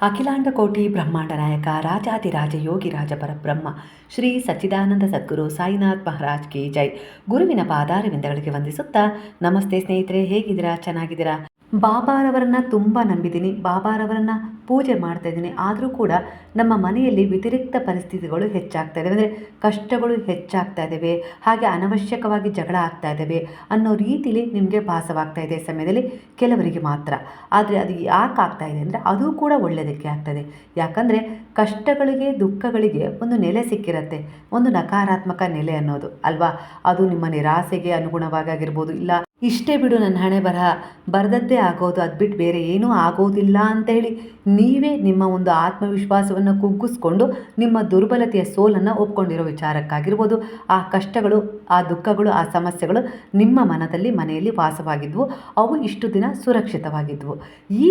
ಅಖಿಲಾಂಡ ಕೋಟಿ ಬ್ರಹ್ಮಾಂಡ ನಾಯಕ ರಾಜಾದಿರಾಜ ಯೋಗಿರಾಜ ಪರಬ್ರಹ್ಮ ಶ್ರೀ ಸಚ್ಚಿದಾನಂದ ಸದ್ಗುರು ಸಾಯಿನಾಥ್ ಮಹಾರಾಜ್ ಕಿ ಜೈ. ಗುರುವಿನ ಪಾದಾರವಿಂದಗಳಿಗೆ ವಂದಿಸುತ್ತಾ, ನಮಸ್ತೆ ಸ್ನೇಹಿತರೆ, ಹೇಗಿದ್ದೀರಾ? ಚೆನ್ನಾಗಿದ್ದೀರಾ? ಬಾಬಾರವರನ್ನು ತುಂಬ ನಂಬಿದ್ದೀನಿ, ಬಾಬಾರವರನ್ನು ಪೂಜೆ ಮಾಡ್ತಾ ಇದ್ದೀನಿ. ಆದರೂ ಕೂಡ ನಮ್ಮ ಮನೆಯಲ್ಲಿ ವ್ಯತಿರಿಕ್ತ ಪರಿಸ್ಥಿತಿಗಳು ಹೆಚ್ಚಾಗ್ತಾ ಇದ್ದಾವೆ, ಅಂದರೆ ಕಷ್ಟಗಳು ಹೆಚ್ಚಾಗ್ತಾ ಇದ್ದಾವೆ, ಹಾಗೆ ಅನವಶ್ಯಕವಾಗಿ ಜಗಳ ಆಗ್ತಾ ಇದ್ದಾವೆ ಅನ್ನೋ ರೀತಿಲಿ ನಿಮಗೆ ಭಾಸವಾಗ್ತಾ ಇದೆ ಸಮಯದಲ್ಲಿ ಕೆಲವರಿಗೆ ಮಾತ್ರ. ಆದರೆ ಅದು ಯಾಕೆ ಆಗ್ತಾ ಇದೆ ಅಂದರೆ ಅದು ಕೂಡ ಒಳ್ಳೆಯದಕ್ಕೆ ಆಗ್ತದೆ. ಯಾಕಂದರೆ ಕಷ್ಟಗಳಿಗೆ ದುಃಖಗಳಿಗೆ ಒಂದು ನೆಲೆ ಸಿಕ್ಕಿರುತ್ತೆ, ಒಂದು ನಕಾರಾತ್ಮಕ ನೆಲೆ ಅನ್ನೋದು ಅಲ್ವಾ. ಅದು ನಿಮ್ಮ ನಿರಾಸೆಗೆ ಅನುಗುಣವಾಗಿರ್ಬೋದು, ಇಲ್ಲ ಇಷ್ಟೇ ಬಿಡು ನನ್ನ ಹಣೆ ಬರಹ ಬರೆದದ್ದೇ ಆಗೋದು, ಅದು ಬಿಟ್ಟು ಬೇರೆ ಏನೂ ಆಗೋದಿಲ್ಲ ಅಂತ ಹೇಳಿ ನೀವೇ ನಿಮ್ಮ ಒಂದು ಆತ್ಮವಿಶ್ವಾಸವನ್ನು ಕುಗ್ಗಿಸ್ಕೊಂಡು ನಿಮ್ಮ ದುರ್ಬಲತೆಯ ಸೋಲನ್ನು ಒಪ್ಕೊಂಡಿರೋ ವಿಚಾರಕ್ಕಾಗಿರ್ಬೋದು. ಆ ಕಷ್ಟಗಳು, ಆ ದುಃಖಗಳು, ಆ ಸಮಸ್ಯೆಗಳು ನಿಮ್ಮ ಮನೆಯಲ್ಲಿ ವಾಸವಾಗಿದ್ವು. ಅವು ಇಷ್ಟು ದಿನ ಸುರಕ್ಷಿತವಾಗಿದ್ವು.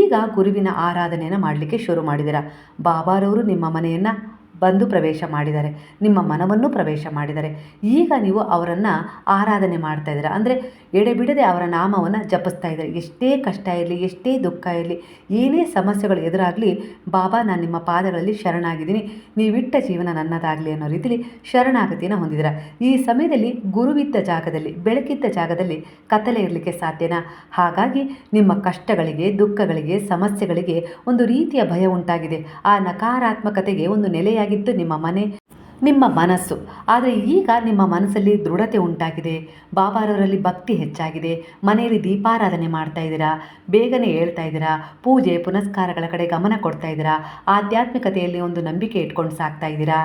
ಈಗ ಗುರುವಿನ ಆರಾಧನೆಯನ್ನು ಮಾಡಲಿಕ್ಕೆ ಶುರು ಮಾಡಿದ್ದೀರಾ. ಬಾಬಾರವರು ನಿಮ್ಮ ಮನೆಯನ್ನು ಬಂದು ಪ್ರವೇಶ ಮಾಡಿದ್ದಾರೆ, ನಿಮ್ಮ ಮನವನ್ನು ಪ್ರವೇಶ ಮಾಡಿದ್ದಾರೆ. ಈಗ ನೀವು ಅವರನ್ನು ಆರಾಧನೆ ಮಾಡ್ತಾ ಇದ್ದೀರಾ, ಅಂದರೆ ಎಡೆಬಿಡದೆ ಅವರ ನಾಮವನ್ನು ಜಪಿಸ್ತಾ ಇದ್ದಾರೆ. ಎಷ್ಟೇ ಕಷ್ಟ ಇರಲಿ, ಎಷ್ಟೇ ದುಃಖ ಇರಲಿ, ಏನೇ ಸಮಸ್ಯೆಗಳು ಎದುರಾಗಲಿ, ಬಾಬಾ ನಾನು ನಿಮ್ಮ ಪಾದಗಳಲ್ಲಿ ಶರಣಾಗಿದ್ದೀನಿ, ನೀವಿಟ್ಟ ಜೀವನ ನನ್ನದಾಗಲಿ ಅನ್ನೋ ರೀತಿಯಲ್ಲಿ ಶರಣಾಗತಿಯನ್ನು ಹೊಂದಿದ್ದೀರಾ. ಈ ಸಮಯದಲ್ಲಿ ಗುರುವಿದ್ದ ಜಾಗದಲ್ಲಿ, ಬೆಳಕಿದ್ದ ಜಾಗದಲ್ಲಿ ಕತ್ತಲೆ ಇರಲಿಕ್ಕೆ ಸಾಧ್ಯನಾ? ಹಾಗಾಗಿ ನಿಮ್ಮ ಕಷ್ಟಗಳಿಗೆ, ದುಃಖಗಳಿಗೆ, ಸಮಸ್ಯೆಗಳಿಗೆ ಒಂದು ರೀತಿಯ ಭಯ ಉಂಟಾಗಿದೆ. ಆ ನಕಾರಾತ್ಮಕತೆಗೆ ಒಂದು ನೆಲೆಯಾಗಿತ್ತು ನಿಮ್ಮ ಮನೆ, ನಿಮ್ಮ ಮನಸ್ಸು. ಆದರೆ ಈಗ ನಿಮ್ಮ ಮನಸ್ಸಲ್ಲಿ ದೃಢತೆ ಉಂಟಾಗಿದೆ, ಬಾಬಾರವರಲ್ಲಿ ಭಕ್ತಿ ಹೆಚ್ಚಾಗಿದೆ, ಮನೆಯಲ್ಲಿ ದೀಪಾರಾಧನೆ ಮಾಡ್ತಾ ಇದ್ದೀರಾ, ಬೇಗನೆ ಹೇಳ್ತಾ ಇದ್ದೀರಾ, ಪೂಜೆ ಪುನಸ್ಕಾರಗಳ ಕಡೆ ಗಮನ ಕೊಡ್ತಾ ಇದ್ದೀರಾ, ಆಧ್ಯಾತ್ಮಿಕತೆಯಲ್ಲಿ ಒಂದು ನಂಬಿಕೆ ಇಟ್ಕೊಂಡು ಸಾಕ್ತಾ ಇದ್ದೀರಾ.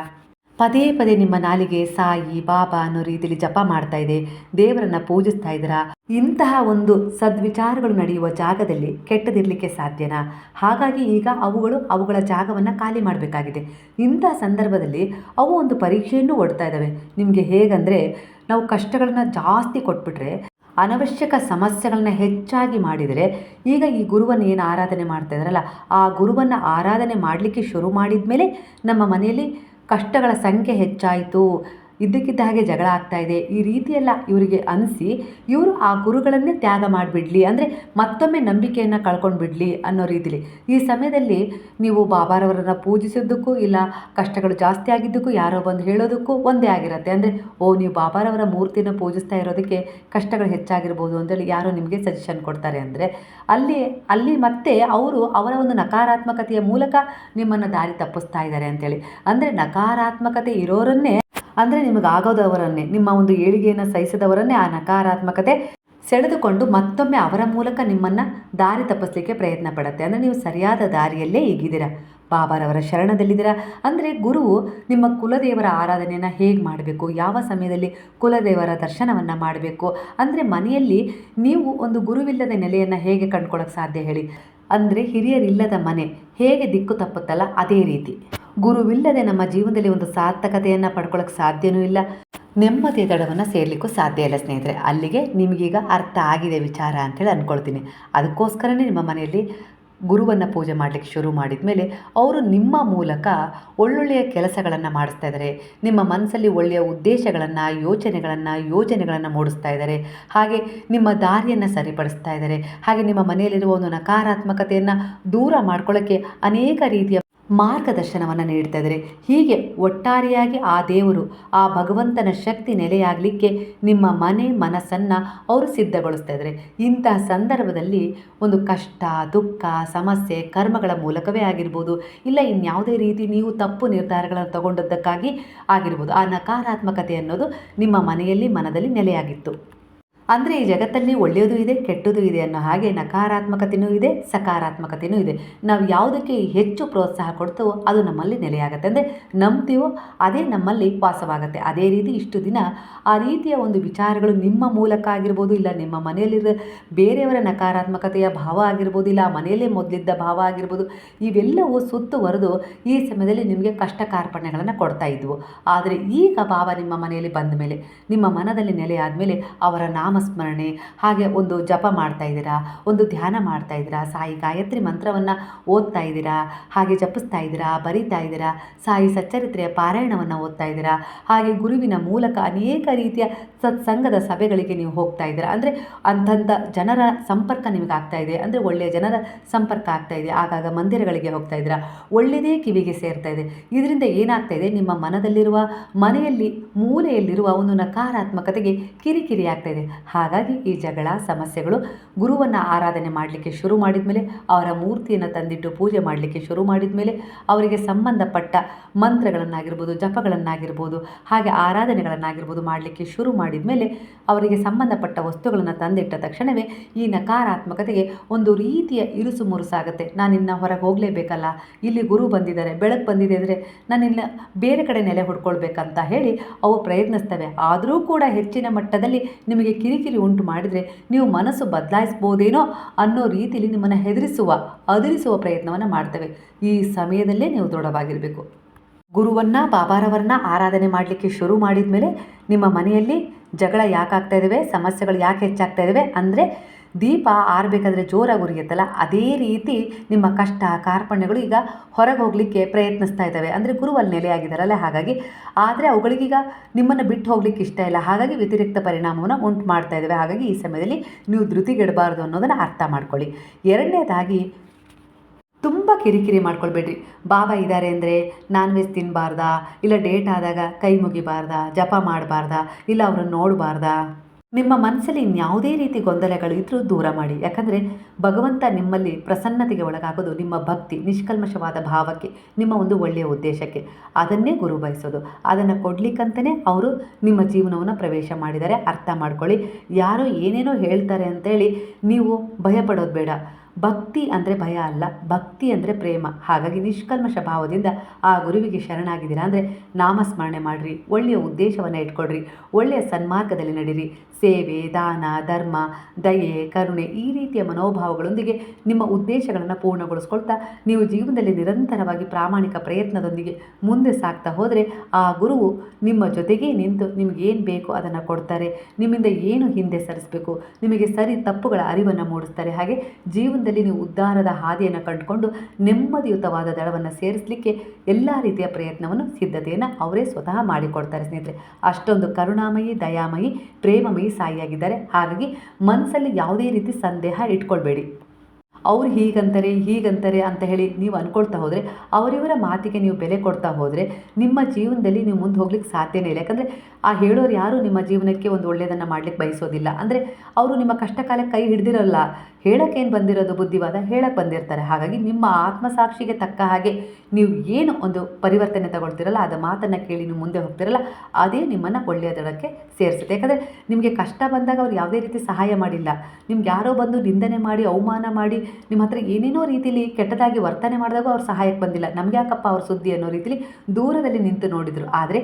ಪದೇ ಪದೇ ನಿಮ್ಮ ನಾಲಿಗೆ ಸಾಯಿ ಬಾಬಾ ಅನ್ನೋ ರೀತಿಯಲ್ಲಿ ಜಪ ಮಾಡ್ತಾ ಇದೆ, ದೇವರನ್ನು ಪೂಜಿಸ್ತಾ ಇದ್ದೀರಾ. ಇಂತಹ ಒಂದು ಸದ್ವಿಚಾರಗಳು ನಡೆಯುವ ಜಾಗದಲ್ಲಿ ಕೆಟ್ಟದಿರಲಿಕ್ಕೆ ಸಾಧ್ಯನಾ? ಹಾಗಾಗಿ ಈಗ ಅವುಗಳ ಜಾಗವನ್ನು ಖಾಲಿ ಮಾಡಬೇಕಾಗಿದೆ. ಇಂಥ ಸಂದರ್ಭದಲ್ಲಿ ಅವು ಒಂದು ಪರೀಕ್ಷೆಯನ್ನು ಒಡ್ತಾ ಇದ್ದಾವೆ ನಿಮಗೆ. ಹೇಗಂದರೆ, ನಾವು ಕಷ್ಟಗಳನ್ನು ಜಾಸ್ತಿ ಕೊಟ್ಬಿಟ್ರೆ, ಅನವಶ್ಯಕ ಸಮಸ್ಯೆಗಳನ್ನ ಹೆಚ್ಚಾಗಿ ಮಾಡಿದರೆ, ಈಗ ಈ ಗುರುವನ್ನು ಏನು ಆರಾಧನೆ ಮಾಡ್ತಾ ಇದ್ದಾರಲ್ಲ, ಆ ಗುರುವನ್ನು ಆರಾಧನೆ ಮಾಡಲಿಕ್ಕೆ ಶುರು ಮಾಡಿದ ಮೇಲೆ ನಮ್ಮ ಮನೆಯಲ್ಲಿ ಕಷ್ಟಗಳ ಸಂಖ್ಯೆ ಹೆಚ್ಚಾಯಿತು, ಇದ್ದಕ್ಕಿದ್ದ ಹಾಗೆ ಜಗಳ ಆಗ್ತಾ ಇದೆ, ಈ ರೀತಿಯೆಲ್ಲ ಇವರಿಗೆ ಅನಿಸಿ ಇವರು ಆ ಗುರುಗಳನ್ನೇ ತ್ಯಾಗ ಮಾಡಿಬಿಡಲಿ, ಅಂದರೆ ಮತ್ತೊಮ್ಮೆ ನಂಬಿಕೆಯನ್ನು ಕಳ್ಕೊಂಡು ಬಿಡಲಿ ಅನ್ನೋ ರೀತಿಲಿ ಈ ಸಮಯದಲ್ಲಿ ನೀವು ಬಾಬಾರವರನ್ನು ಪೂಜಿಸೋದಕ್ಕೂ, ಇಲ್ಲ ಕಷ್ಟಗಳು ಜಾಸ್ತಿ ಆಗಿದ್ದಕ್ಕೂ ಯಾರೋ ಬಂದು ಹೇಳೋದಕ್ಕೂ ಒಂದೇ ಆಗಿರುತ್ತೆ. ಅಂದರೆ ನೀವು ಬಾಬಾರವರ ಮೂರ್ತಿನ ಪೂಜಿಸ್ತಾ ಇರೋದಕ್ಕೆ ಕಷ್ಟಗಳು ಹೆಚ್ಚಾಗಿರ್ಬೋದು ಅಂತೇಳಿ ಯಾರೋ ನಿಮಗೆ ಸಜೆಷನ್ ಕೊಡ್ತಾರೆ ಅಂದರೆ ಅಲ್ಲಿ ಮತ್ತೆ ಅವರು ಅವರ ಒಂದು ನಕಾರಾತ್ಮಕತೆಯ ಮೂಲಕ ನಿಮ್ಮನ್ನು ದಾರಿ ತಪ್ಪಿಸ್ತಾ ಇದ್ದಾರೆ ಅಂತೇಳಿ. ಅಂದರೆ ನಕಾರಾತ್ಮಕತೆ ಇರೋರನ್ನೇ, ಅಂದರೆ ನಿಮಗಾಗೋದವರನ್ನೇ, ನಿಮ್ಮ ಒಂದು ಏಳಿಗೆಯನ್ನು ಸಹಿಸಿದವರನ್ನೇ ಆ ನಕಾರಾತ್ಮಕತೆ ಸೆಳೆದುಕೊಂಡು ಮತ್ತೊಮ್ಮೆ ಅವರ ಮೂಲಕ ನಿಮ್ಮನ್ನು ದಾರಿ ತಪ್ಪಿಸಲಿಕ್ಕೆ ಪ್ರಯತ್ನ ಪಡುತ್ತೆ. ಅಂದರೆ ನೀವು ಸರಿಯಾದ ದಾರಿಯಲ್ಲೇ ಈಗಿದ್ದೀರಾ, ಬಾಬಾರವರ ಶರಣದಲ್ಲಿದ್ದೀರಾ. ಅಂದರೆ ಗುರುವು ನಿಮ್ಮ ಕುಲದೇವರ ಆರಾಧನೆಯನ್ನು ಹೇಗೆ ಮಾಡಬೇಕು, ಯಾವ ಸಮಯದಲ್ಲಿ ಕುಲದೇವರ ದರ್ಶನವನ್ನು ಮಾಡಬೇಕು, ಅಂದರೆ ಮನೆಯಲ್ಲಿ ನೀವು ಒಂದು ಗುರುವಿಲ್ಲದ ನೆಲೆಯನ್ನು ಹೇಗೆ ಕಂಡುಕೊಳ್ಳೋಕ್ಕೆ ಸಾಧ್ಯ ಹೇಳಿ. ಅಂದರೆ ಹಿರಿಯರಿಲ್ಲದ ಮನೆ ಹೇಗೆ ದಿಕ್ಕು ತಪ್ಪುತ್ತಲ್ಲ, ಅದೇ ರೀತಿ ಗುರುವಿಲ್ಲದೆ ನಮ್ಮ ಜೀವನದಲ್ಲಿ ಒಂದು ಸಾರ್ಥಕತೆಯನ್ನು ಪಡ್ಕೊಳ್ಳೋಕ್ಕೆ ಸಾಧ್ಯವೂ ಇಲ್ಲ, ನೆಮ್ಮದಿಯ ದಡವನ್ನು ಸೇರಲಿಕ್ಕೂ ಸಾಧ್ಯ ಇಲ್ಲ ಸ್ನೇಹಿತರೆ. ಅಲ್ಲಿಗೆ ನಿಮಗೀಗ ಅರ್ಥ ಆಗಿದೆ ವಿಚಾರ ಅಂತೇಳಿ ಅಂದ್ಕೊಳ್ತೀನಿ. ಅದಕ್ಕೋಸ್ಕರನೇ ನಿಮ್ಮ ಮನೆಯಲ್ಲಿ ಗುರುವನ್ನು ಪೂಜೆ ಮಾಡಲಿಕ್ಕೆ ಶುರು ಮಾಡಿದ ಮೇಲೆ ಅವರು ನಿಮ್ಮ ಮೂಲಕ ಒಳ್ಳೊಳ್ಳೆಯ ಕೆಲಸಗಳನ್ನು ಮಾಡಿಸ್ತಾ ಇದ್ದಾರೆ, ನಿಮ್ಮ ಮನಸ್ಸಲ್ಲಿ ಒಳ್ಳೆಯ ಉದ್ದೇಶಗಳನ್ನು, ಯೋಜನೆಗಳನ್ನು ಮೂಡಿಸ್ತಾ ಇದ್ದಾರೆ, ಹಾಗೆ ನಿಮ್ಮ ದಾರಿಯನ್ನು ಸರಿಪಡಿಸ್ತಾ ಇದ್ದಾರೆ, ಹಾಗೆ ನಿಮ್ಮ ಮನೆಯಲ್ಲಿರುವ ಒಂದು ನಕಾರಾತ್ಮಕತೆಯನ್ನು ದೂರ ಮಾಡ್ಕೊಳ್ಳೋಕ್ಕೆ ಅನೇಕ ರೀತಿಯ ಮಾರ್ಗದರ್ಶನವನ್ನು ನೀಡ್ತಾ ಇದ್ದಾರೆ. ಹೀಗೆ ಒಟ್ಟಾರೆಯಾಗಿ ಆ ದೇವರು, ಆ ಭಗವಂತನ ಶಕ್ತಿ ನೆಲೆಯಾಗಲಿಕ್ಕೆ ನಿಮ್ಮ ಮನಸ್ಸನ್ನು ಅವರು ಸಿದ್ಧಗೊಳಿಸ್ತಾ ಇದ್ದಾರೆ. ಇಂತಹ ಸಂದರ್ಭದಲ್ಲಿ ಒಂದು ಕಷ್ಟ, ದುಃಖ, ಸಮಸ್ಯೆ, ಕರ್ಮಗಳ ಮೂಲಕವೇ ಆಗಿರ್ಬೋದು, ಇಲ್ಲ ಇನ್ಯಾವುದೇ ರೀತಿ ನೀವು ತಪ್ಪು ನಿರ್ಧಾರಗಳನ್ನು ತಗೊಂಡದ್ದಕ್ಕಾಗಿ ಆಗಿರ್ಬೋದು, ಆ ನಕಾರಾತ್ಮಕತೆ ಅನ್ನೋದು ನಿಮ್ಮ ಮನದಲ್ಲಿ ನೆಲೆಯಾಗಿತ್ತು. ಅಂದರೆ ಈ ಜಗತ್ತಲ್ಲಿ ಒಳ್ಳೆಯದು ಇದೆ, ಕೆಟ್ಟದ್ದು ಇದೆ ಅನ್ನೋ ಹಾಗೆ ನಕಾರಾತ್ಮಕತೆಯೂ ಇದೆ, ಸಕಾರಾತ್ಮಕತೆಯೂ ಇದೆ. ನಾವು ಯಾವುದಕ್ಕೆ ಹೆಚ್ಚು ಪ್ರೋತ್ಸಾಹ ಕೊಡ್ತೇವೋ ಅದು ನಮ್ಮಲ್ಲಿ ನೆಲೆಯಾಗುತ್ತೆ, ಅಂದರೆ ನಂಬ್ತೀವೋ ಅದೇ ನಮ್ಮಲ್ಲಿ ವಾಸವಾಗುತ್ತೆ. ಅದೇ ರೀತಿ ಇಷ್ಟು ದಿನ ಆ ರೀತಿಯ ಒಂದು ವಿಚಾರಗಳು ನಿಮ್ಮ ಮೂಲಕ ಆಗಿರ್ಬೋದು, ಇಲ್ಲ ನಿಮ್ಮ ಮನೆಯಲ್ಲಿರೋ ಬೇರೆಯವರ ನಕಾರಾತ್ಮಕತೆಯ ಭಾವ ಆಗಿರ್ಬೋದು, ಇಲ್ಲ ಆ ಮನೆಯಲ್ಲೇ ಮೊದಲಿದ್ದ ಭಾವ ಆಗಿರ್ಬೋದು, ಇವೆಲ್ಲವೂ ಸುತ್ತುವರೆದು ಈ ಸಮಯದಲ್ಲಿ ನಿಮಗೆ ಕಷ್ಟ ಕಾರ್ಪಣ್ಯಗಳನ್ನು ಕೊಡ್ತಾ ಇದ್ವು. ಆದರೆ ಈಗ ಬಾಬಾ ನಿಮ್ಮ ಮನೆಯಲ್ಲಿ ಬಂದ ಮೇಲೆ, ನಿಮ್ಮ ಮನದಲ್ಲಿ ನೆಲೆಯಾದ ಮೇಲೆ ಅವರ ನಾಮ ನಾಮಸ್ಮರಣೆ, ಹಾಗೆ ಒಂದು ಜಪ ಮಾಡ್ತಾ ಇದ್ದೀರಾ, ಒಂದು ಧ್ಯಾನ ಮಾಡ್ತಾ ಇದ್ದೀರಾ, ಸಾಯಿ ಗಾಯತ್ರಿ ಮಂತ್ರವನ್ನು ಓದ್ತಾ ಇದ್ದೀರಾ, ಹಾಗೆ ಜಪಿಸ್ತಾ ಇದ್ದೀರಾ, ಬರಿತಾ ಇದ್ದೀರಾ, ಸಾಯಿ ಸಚ್ಚರಿತ್ರೆಯ ಪಾರಾಯಣವನ್ನು ಓದ್ತಾ ಇದ್ದೀರಾ, ಹಾಗೆ ಗುರುವಿನ ಮೂಲಕ ಅನೇಕ ರೀತಿಯ ಸತ್ಸಂಗದ ಸಭೆಗಳಿಗೆ ನೀವು ಹೋಗ್ತಾ ಇದ್ದೀರಾ. ಅಂದರೆ ಅಂಥಂಥ ಜನರ ಸಂಪರ್ಕ ನಿಮಗೆ ಆಗ್ತಾ ಇದೆ, ಅಂದರೆ ಒಳ್ಳೆಯ ಜನರ ಸಂಪರ್ಕ ಆಗ್ತಾ ಇದೆ. ಆಗಾಗ ಮಂದಿರಗಳಿಗೆ ಹೋಗ್ತಾ ಇದ್ದೀರಾ, ಒಳ್ಳೆಯದೇ ಕಿವಿಗೆ ಸೇರ್ತಾ ಇದೆ. ಇದರಿಂದ ಏನಾಗ್ತಾ ಇದೆ, ನಿಮ್ಮ ಮನದಲ್ಲಿರುವ ಮನೆಯಲ್ಲಿ ಮೂಲೆಯಲ್ಲಿರುವ ಒಂದು ನಕಾರಾತ್ಮಕತೆಗೆ ಕಿರಿಕಿರಿ ಆಗ್ತಾ ಇದೆ. ಹಾಗಾಗಿ ಈ ಜಗಳ ಸಮಸ್ಯೆಗಳು ಗುರುವನ್ನು ಆರಾಧನೆ ಮಾಡಲಿಕ್ಕೆ ಶುರು ಮಾಡಿದ ಮೇಲೆ, ಅವರ ಮೂರ್ತಿಯನ್ನು ತಂದಿಟ್ಟು ಪೂಜೆ ಮಾಡಲಿಕ್ಕೆ ಶುರು ಮಾಡಿದ ಮೇಲೆ, ಅವರಿಗೆ ಸಂಬಂಧಪಟ್ಟ ಮಂತ್ರಗಳನ್ನಾಗಿರ್ಬೋದು, ಜಪಗಳನ್ನಾಗಿರ್ಬೋದು, ಹಾಗೆ ಆರಾಧನೆಗಳನ್ನಾಗಿರ್ಬೋದು ಮಾಡಲಿಕ್ಕೆ ಶುರು ಮಾಡಿದ ಮೇಲೆ, ಅವರಿಗೆ ಸಂಬಂಧಪಟ್ಟ ವಸ್ತುಗಳನ್ನು ತಂದಿಟ್ಟ ತಕ್ಷಣವೇ ಈ ನಕಾರಾತ್ಮಕತೆಗೆ ಒಂದು ರೀತಿಯ ಇರುಸು ಮುರುಸಾಗುತ್ತೆ. ನಾನಿನ್ನ ಹೊರಗೆ ಹೋಗಲೇಬೇಕಲ್ಲ, ಇಲ್ಲಿ ಗುರು ಬಂದಿದ್ದಾರೆ, ಬೆಳಕು ಬಂದಿದೆ ಅಂದರೆ ನಾನಿನ್ನ ಬೇರೆ ಕಡೆ ನೆಲೆ ಹುಡ್ಕೊಳ್ಬೇಕಂತ ಹೇಳಿ ಅವು ಪ್ರಯತ್ನಿಸ್ತವೆ. ಆದರೂ ಕೂಡ ಹೆಚ್ಚಿನ ಮಟ್ಟದಲ್ಲಿ ನಿಮಗೆ ಕಿರಿಕಿರಿ ಉಂಟು ಮಾಡಿದರೆ ನೀವು ಮನಸ್ಸು ಬದಲಾಯಿಸ್ಬೋದೇನೋ ಅನ್ನೋ ರೀತಿಯಲ್ಲಿ ನಿಮ್ಮನ್ನು ಅದಿರಿಸುವ ಪ್ರಯತ್ನವನ್ನು ಮಾಡ್ತವೆ. ಈ ಸಮಯದಲ್ಲೇ ನೀವು ದೃಢವಾಗಿರಬೇಕು. ಗುರುವನ್ನು, ಬಾಬಾರವರನ್ನ ಆರಾಧನೆ ಮಾಡಲಿಕ್ಕೆ ಶುರು ಮಾಡಿದ ಮೇಲೆ ನಿಮ್ಮ ಮನೆಯಲ್ಲಿ ಜಗಳ ಯಾಕೆ ಆಗ್ತಾ ಇದ್ದಾವೆ, ಸಮಸ್ಯೆಗಳು ಯಾಕೆ ಹೆಚ್ಚಾಗ್ತಾ ಇದ್ದಾವೆ ಅಂದರೆ, ದೀಪ ಆರಬೇಕಾದ್ರೆ ಜೋರಾಗಿ ಉರಿಯುತ್ತಲ್ಲ, ಅದೇ ರೀತಿ ನಿಮ್ಮ ಕಷ್ಟ ಕಾರ್ಪಣ್ಯಗಳು ಈಗ ಹೊರಗೆ ಹೋಗಲಿಕ್ಕೆ ಪ್ರಯತ್ನಿಸ್ತಾ ಇದ್ದಾವೆ. ಅಂದರೆ ಗುರುವಲ್ಲಿ ನೆಲೆಯಾಗಿದ್ದಾರಲ್ಲ, ಹಾಗಾಗಿ. ಆದರೆ ಅವುಗಳಿಗೀಗ ನಿಮ್ಮನ್ನು ಬಿಟ್ಟು ಹೋಗ್ಲಿಕ್ಕೆ ಇಷ್ಟ ಇಲ್ಲ, ಹಾಗಾಗಿ ವ್ಯತಿರಿಕ್ತ ಪರಿಣಾಮವನ್ನು ಉಂಟು ಮಾಡ್ತಾ ಇದ್ದಾವೆ. ಹಾಗಾಗಿ ಈ ಸಮಯದಲ್ಲಿ ನೀವು ಧೃತಿಗೆಡಬಾರ್ದು ಅನ್ನೋದನ್ನು ಅರ್ಥ ಮಾಡ್ಕೊಳ್ಳಿ. ಎರಡನೇದಾಗಿ, ತುಂಬ ಕಿರಿಕಿರಿ ಮಾಡ್ಕೊಳ್ಬೇಡ್ರಿ. ಬಾಬಾ ಇದ್ದಾರೆ ಅಂದರೆ ನಾನ್ ವೆಜ್ ತಿನ್ನಬಾರ್ದಾ, ಇಲ್ಲ ಡೇಟ್ ಆದಾಗ ಕೈ ಮುಗಿಬಾರ್ದಾ, ಜಪ ಮಾಡಬಾರ್ದಾ, ಇಲ್ಲ ಅವ್ರನ್ನ ನೋಡಬಾರ್ದಾ, ನಿಮ್ಮ ಮನಸ್ಸಲ್ಲಿ ಇನ್ಯಾವುದೇ ರೀತಿ ಗೊಂದಲಗಳು ಇದ್ದರೂ ದೂರ ಮಾಡಿ. ಯಾಕಂದರೆ ಭಗವಂತ ನಿಮ್ಮಲ್ಲಿ ಪ್ರಸನ್ನತೆಗೆ ಒಳಗಾಗೋದು ನಿಮ್ಮ ಭಕ್ತಿ, ನಿಷ್ಕಲ್ಮಶವಾದ ಭಾವಕ್ಕೆ, ನಿಮ್ಮ ಒಂದು ಒಳ್ಳೆಯ ಉದ್ದೇಶಕ್ಕೆ. ಅದನ್ನೇ ಗುರು ಬಯಸೋದು. ಅದನ್ನು ಕೊಡ್ಲಿಕ್ಕಂತಲೇ ಅವರು ನಿಮ್ಮ ಜೀವನವನ್ನು ಪ್ರವೇಶ ಮಾಡಿದ್ದಾರೆ. ಅರ್ಥ ಮಾಡ್ಕೊಳ್ಳಿ. ಯಾರೋ ಏನೇನೋ ಹೇಳ್ತಾರೆ ಅಂತೇಳಿ ನೀವು ಭಯಪಡೋದು ಬೇಡ. ಭಕ್ತಿ ಅಂದರೆ ಭಯ ಅಲ್ಲ, ಭಕ್ತಿ ಅಂದರೆ ಪ್ರೇಮ. ಹಾಗಾಗಿ ನಿಷ್ಕಲ್ಮಶ ಭಾವದಿಂದ ಆ ಗುರುವಿಗೆ ಶರಣಾಗಿದ್ದೀರಾ ಅಂದರೆ ನಾಮಸ್ಮರಣೆ ಮಾಡಿರಿ, ಒಳ್ಳೆಯ ಉದ್ದೇಶವನ್ನು ಇಟ್ಕೊಳ್ರಿ, ಒಳ್ಳೆಯ ಸನ್ಮಾರ್ಗದಲ್ಲಿ ನಡೀರಿ. ಸೇವೆ, ದಾನ, ಧರ್ಮ, ದಯೆ, ಕರುಣೆ ಈ ರೀತಿಯ ಮನೋಭಾವಗಳೊಂದಿಗೆ ನಿಮ್ಮ ಉದ್ದೇಶಗಳನ್ನು ಪೂರ್ಣಗೊಳಿಸ್ಕೊಳ್ತಾ ನೀವು ಜೀವನದಲ್ಲಿ ನಿರಂತರವಾಗಿ ಪ್ರಾಮಾಣಿಕ ಪ್ರಯತ್ನದೊಂದಿಗೆ ಮುಂದೆ ಸಾಗ್ತಾ ಹೋದರೆ ಆ ಗುರುವು ನಿಮ್ಮ ಜೊತೆಗೇ ನಿಂತು ನಿಮಗೇನು ಬೇಕು ಅದನ್ನು ಕೊಡ್ತಾರೆ. ನಿಮ್ಮಿಂದ ಏನು ಹಿಂದೆ ಸರಿಸಬೇಕು, ನಿಮಗೆ ಸರಿ ತಪ್ಪುಗಳ ಅರಿವನ್ನು ಮೂಡಿಸ್ತಾರೆ. ಹಾಗೆ ಜೀವನದಲ್ಲಿ ನೀವು ಉದ್ಧಾರದ ಹಾದಿಯನ್ನು ಕಂಡುಕೊಂಡು ನೆಮ್ಮದಿಯುತವಾದ ದಳವನ್ನು ಸೇರಿಸಲಿಕ್ಕೆ ಎಲ್ಲ ರೀತಿಯ ಪ್ರಯತ್ನವನ್ನು, ಸಿದ್ಧತೆಯನ್ನು ಅವರೇ ಸ್ವತಃ ಮಾಡಿಕೊಡ್ತಾರೆ ಸ್ನೇಹಿತರೆ. ಅಷ್ಟೊಂದು ಕರುಣಾಮಯಿ, ದಯಾಮಯಿ, ಪ್ರೇಮಮಯಿ ಸಾಯಿಯಾಗಿದ್ದಾರೆ. ಹಾಗಾಗಿ ಮನಸ್ಸಲ್ಲಿ ಯಾವುದೇ ರೀತಿ ಸಂದೇಹ ಇಟ್ಕೊಳ್ಬೇಡಿ. ಅವ್ರು ಹೀಗಂತಾರೆ ಅಂತ ಹೇಳಿ ನೀವು ಅಂದ್ಕೊಳ್ತಾ ಹೋದರೆ, ಅವರಿವರ ಮಾತಿಗೆ ನೀವು ಬೆಲೆ ಕೊಡ್ತಾ ಹೋದರೆ ನಿಮ್ಮ ಜೀವನದಲ್ಲಿ ನೀವು ಮುಂದೆ ಹೋಗ್ಲಿಕ್ಕೆ ಸಾಧ್ಯನೇ ಇಲ್ಲ. ಯಾಕಂದರೆ ಆ ಹೇಳೋರು ಯಾರು ನಿಮ್ಮ ಜೀವನಕ್ಕೆ ಒಂದು ಒಳ್ಳೆಯದನ್ನು ಮಾಡಲಿಕ್ಕೆ ಬಯಸೋದಿಲ್ಲ. ಅಂದರೆ ಅವರು ನಿಮ್ಮ ಕಷ್ಟ ಕಾಲಕ್ಕೆ ಕೈ ಹಿಡ್ದಿರಲ್ಲ, ಹೇಳೋಕ್ಕೇನು ಬಂದಿರೋದು ಬುದ್ಧಿವಾದ ಹೇಳಕ್ಕೆ ಬಂದಿರ್ತಾರೆ. ಹಾಗಾಗಿ ನಿಮ್ಮ ಆತ್ಮಸಾಕ್ಷಿಗೆ ತಕ್ಕ ಹಾಗೆ ನೀವು ಏನು ಒಂದು ಪರಿವರ್ತನೆ ತಗೊಳ್ತಿರಲ್ಲ, ಅದು ಮಾತನ್ನು ಕೇಳಿ ನೀವು ಮುಂದೆ ಹೋಗ್ತಿರಲ್ಲ, ಅದೇ ನಿಮ್ಮನ್ನು ಒಳ್ಳೆಯ ದಳಕ್ಕೆ ಸೇರಿಸುತ್ತೆ. ಯಾಕಂದರೆ ನಿಮಗೆ ಕಷ್ಟ ಬಂದಾಗ ಅವ್ರು ಯಾವುದೇ ರೀತಿ ಸಹಾಯ ಮಾಡಿಲ್ಲ. ನಿಮ್ಗೆ ಯಾರೋ ಬಂದು ನಿಂದನೆ ಮಾಡಿ, ಅವಮಾನ ಮಾಡಿ, ನಿಮ್ಮ ಹತ್ರ ಏನೇನೋ ರೀತಿಯಲ್ಲಿ ಕೆಟ್ಟದಾಗಿ ವರ್ತನೆ ಮಾಡಿದಾಗ ಅವ್ರು ಸಹಾಯಕ್ಕೆ ಬಂದಿಲ್ಲ. ನಮ್ಗೆ ಯಾಕಪ್ಪ ಅವ್ರ ಸುದ್ದಿ ಅನ್ನೋ ರೀತಿಯಲ್ಲಿ ದೂರದಲ್ಲಿ ನಿಂತು ನೋಡಿದರು. ಆದರೆ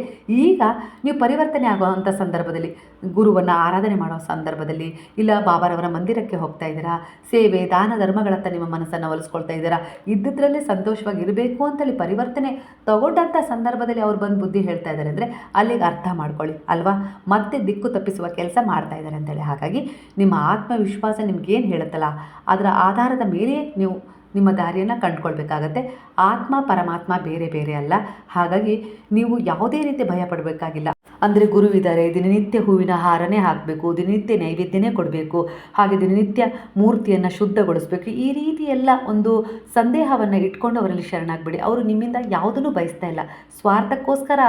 ಈಗ ನೀವು ಪರಿವರ್ತನೆ ಆಗುವಂಥ ಸಂದರ್ಭದಲ್ಲಿ, ಗುರುವನ್ನು ಆರಾಧನೆ ಮಾಡೋ ಸಂದರ್ಭದಲ್ಲಿ, ಇಲ್ಲ ಬಾಬಾರವರ ಮಂದಿರಕ್ಕೆ ಹೋಗ್ತಾ ಇದ್ದೀರಾ, ಸೇವೆ, ದಾನ, ಧರ್ಮಗಳತ್ತ ನಿಮ್ಮ ಮನಸ್ಸನ್ನು ಒಲಿಸ್ಕೊಳ್ತಾ ಇದ್ದೀರಾ, ಇದ್ದದ್ರಲ್ಲೇ ಸಂತೋಷವಾಗಿ ಇರಬೇಕು ಅಂತೇಳಿ ಪರಿವರ್ತನೆ ತಗೊಂಡಂಥ ಸಂದರ್ಭದಲ್ಲಿ ಅವ್ರು ಬಂದು ಬುದ್ಧಿ ಹೇಳ್ತಾ ಇದ್ದಾರೆ ಅಂದರೆ ಅಲ್ಲಿಗೆ ಅರ್ಥ ಮಾಡ್ಕೊಳ್ಳಿ ಅಲ್ವಾ, ಮತ್ತೆ ದಿಕ್ಕು ತಪ್ಪಿಸುವ ಕೆಲಸ ಮಾಡ್ತಾ ಇದ್ದಾರೆ ಅಂತೇಳಿ. ಹಾಗಾಗಿ ನಿಮ್ಮ ಆತ್ಮವಿಶ್ವಾಸ ನಿಮ್ಗೇನು ಹೇಳುತ್ತಲ್ಲ ಅದರ ಆಧಾರದ ಮೇಲೆ ನೀವು ನಿಮ್ಮ ದಾರಿಯನ್ನು ಕಂಡುಕೊಳ್ಬೇಕಾಗತ್ತೆ. ಆತ್ಮ ಪರಮಾತ್ಮ ಬೇರೆ ಬೇರೆ ಅಲ್ಲ. ಹಾಗಾಗಿ ನೀವು ಯಾವುದೇ ರೀತಿ ಭಯ ಪಡಬೇಕಾಗಿಲ್ಲ. ಅಂದರೆ ಗುರುವಿದ್ದಾರೆ, ದಿನನಿತ್ಯ ಹೂವಿನ ಹಾರನೇ ಹಾಕಬೇಕು, ದಿನನಿತ್ಯ ನೈವೇದ್ಯನೇ ಕೊಡಬೇಕು, ಹಾಗೆ ದಿನನಿತ್ಯ ಮೂರ್ತಿಯನ್ನು ಶುದ್ಧಗೊಳಿಸಬೇಕು, ಈ ರೀತಿ ಎಲ್ಲ ಒಂದು ಸಂದೇಹವನ್ನು ಇಟ್ಕೊಂಡು ಅವರಲ್ಲಿ ಶರಣಾಗಬೇಡಿ. ಅವರು ನಿಮ್ಮಿಂದ ಯಾವುದನ್ನು ಬಯಸ್ತಾ ಇಲ್ಲ. ಸ್ವಾರ್ಥಕ್ಕೋಸ್ಕರ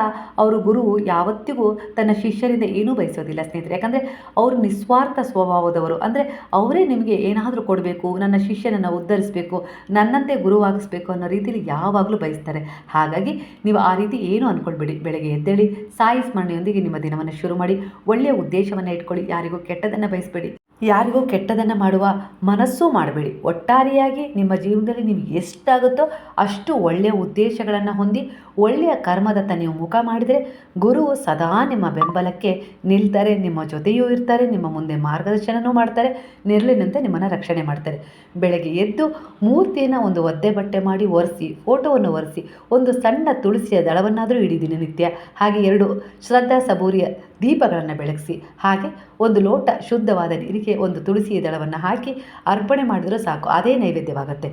ಅವರು ಗುರುವು ಯಾವತ್ತಿಗೂ ತನ್ನ ಶಿಷ್ಯರಿಂದ ಏನೂ ಬಯಸೋದಿಲ್ಲ ಸ್ನೇಹಿತರೆ. ಯಾಕಂದರೆ ಅವರು ನಿಸ್ವಾರ್ಥ ಸ್ವಭಾವದವರು. ಅಂದರೆ ಅವರೇ ನಿಮಗೆ ಏನಾದರೂ ಕೊಡಬೇಕು, ನನ್ನ ಶಿಷ್ಯನನ್ನು ಉದ್ಧರಿಸಬೇಕು, ನನ್ನಂತೆ ಗುರುವಾಗಿಸಬೇಕು ಅನ್ನೋ ರೀತಿಯಲ್ಲಿ ಯಾವಾಗಲೂ ಬಯಸ್ತಾರೆ. ಹಾಗಾಗಿ ನೀವು ಆ ರೀತಿ ಏನು ಅಂದ್ಕೊಳ್ಬೇಡಿ. ಬೆಳಗ್ಗೆ ಎದ್ದೇಳಿ ಸಾಯಿ ಸ್ಮರಣೆಯೊಂದಿಗೆ ನಿಮ್ಮ ದಿನವನ್ನು ಶುರು ಮಾಡಿ, ಒಳ್ಳೆಯ ಉದ್ದೇಶವನ್ನು ಇಟ್ಕೊಳ್ಳಿ. ಯಾರಿಗೂ ಕೆಟ್ಟದನ್ನು ಬಯಸಬೇಡಿ, ಯಾರಿಗೂ ಕೆಟ್ಟದನ್ನು ಮಾಡುವ ಮನಸ್ಸೂ ಮಾಡಬೇಡಿ. ಒಟ್ಟಾರೆಯಾಗಿ ನಿಮ್ಮ ಜೀವನದಲ್ಲಿ ನಿಮಗೆ ಎಷ್ಟಾಗುತ್ತೋ ಅಷ್ಟು ಒಳ್ಳೆಯ ಉದ್ದೇಶಗಳನ್ನು ಹೊಂದಿ ಒಳ್ಳೆಯ ಕರ್ಮದತ್ತ ನೀವು ಮುಖ ಮಾಡಿದರೆ ಗುರುವು ಸದಾ ನಿಮ್ಮ ಬೆಂಬಲಕ್ಕೆ ನಿಲ್ತಾರೆ, ನಿಮ್ಮ ಜೊತೆಯೂ ಇರ್ತಾರೆ, ನಿಮ್ಮ ಮುಂದೆ ಮಾರ್ಗದರ್ಶನವೂ ಮಾಡ್ತಾರೆ, ನೆರಳಿನಂತೆ ನಿಮ್ಮನ್ನು ರಕ್ಷಣೆ ಮಾಡ್ತಾರೆ. ಬೆಳಗ್ಗೆ ಎದ್ದು ಮೂರ್ತಿಯನ್ನು ಒಂದು ಒದ್ದೆ ಬಟ್ಟೆ ಮಾಡಿ ಒರೆಸಿ, ಫೋಟೋವನ್ನು ಒರೆಸಿ, ಒಂದು ಸಣ್ಣ ತುಳಸಿಯ ದಳವನ್ನಾದರೂ ಇಡಿ ದಿನನಿತ್ಯ. ಹಾಗೆ 2 ಶ್ರದ್ಧಾ ಸಬೂರಿಯ ದೀಪಗಳನ್ನು ಬೆಳಗಿಸಿ ಹಾಗೆ ಒಂದು ಲೋಟ ಶುದ್ಧವಾದ ನೀರಿಗೆ ಒಂದು ತುಳಸಿ ದಳವನ್ನು ಹಾಕಿ ಅರ್ಪಣೆ ಮಾಡಿದರೂ ಸಾಕು, ಅದೇ ನೈವೇದ್ಯವಾಗುತ್ತೆ.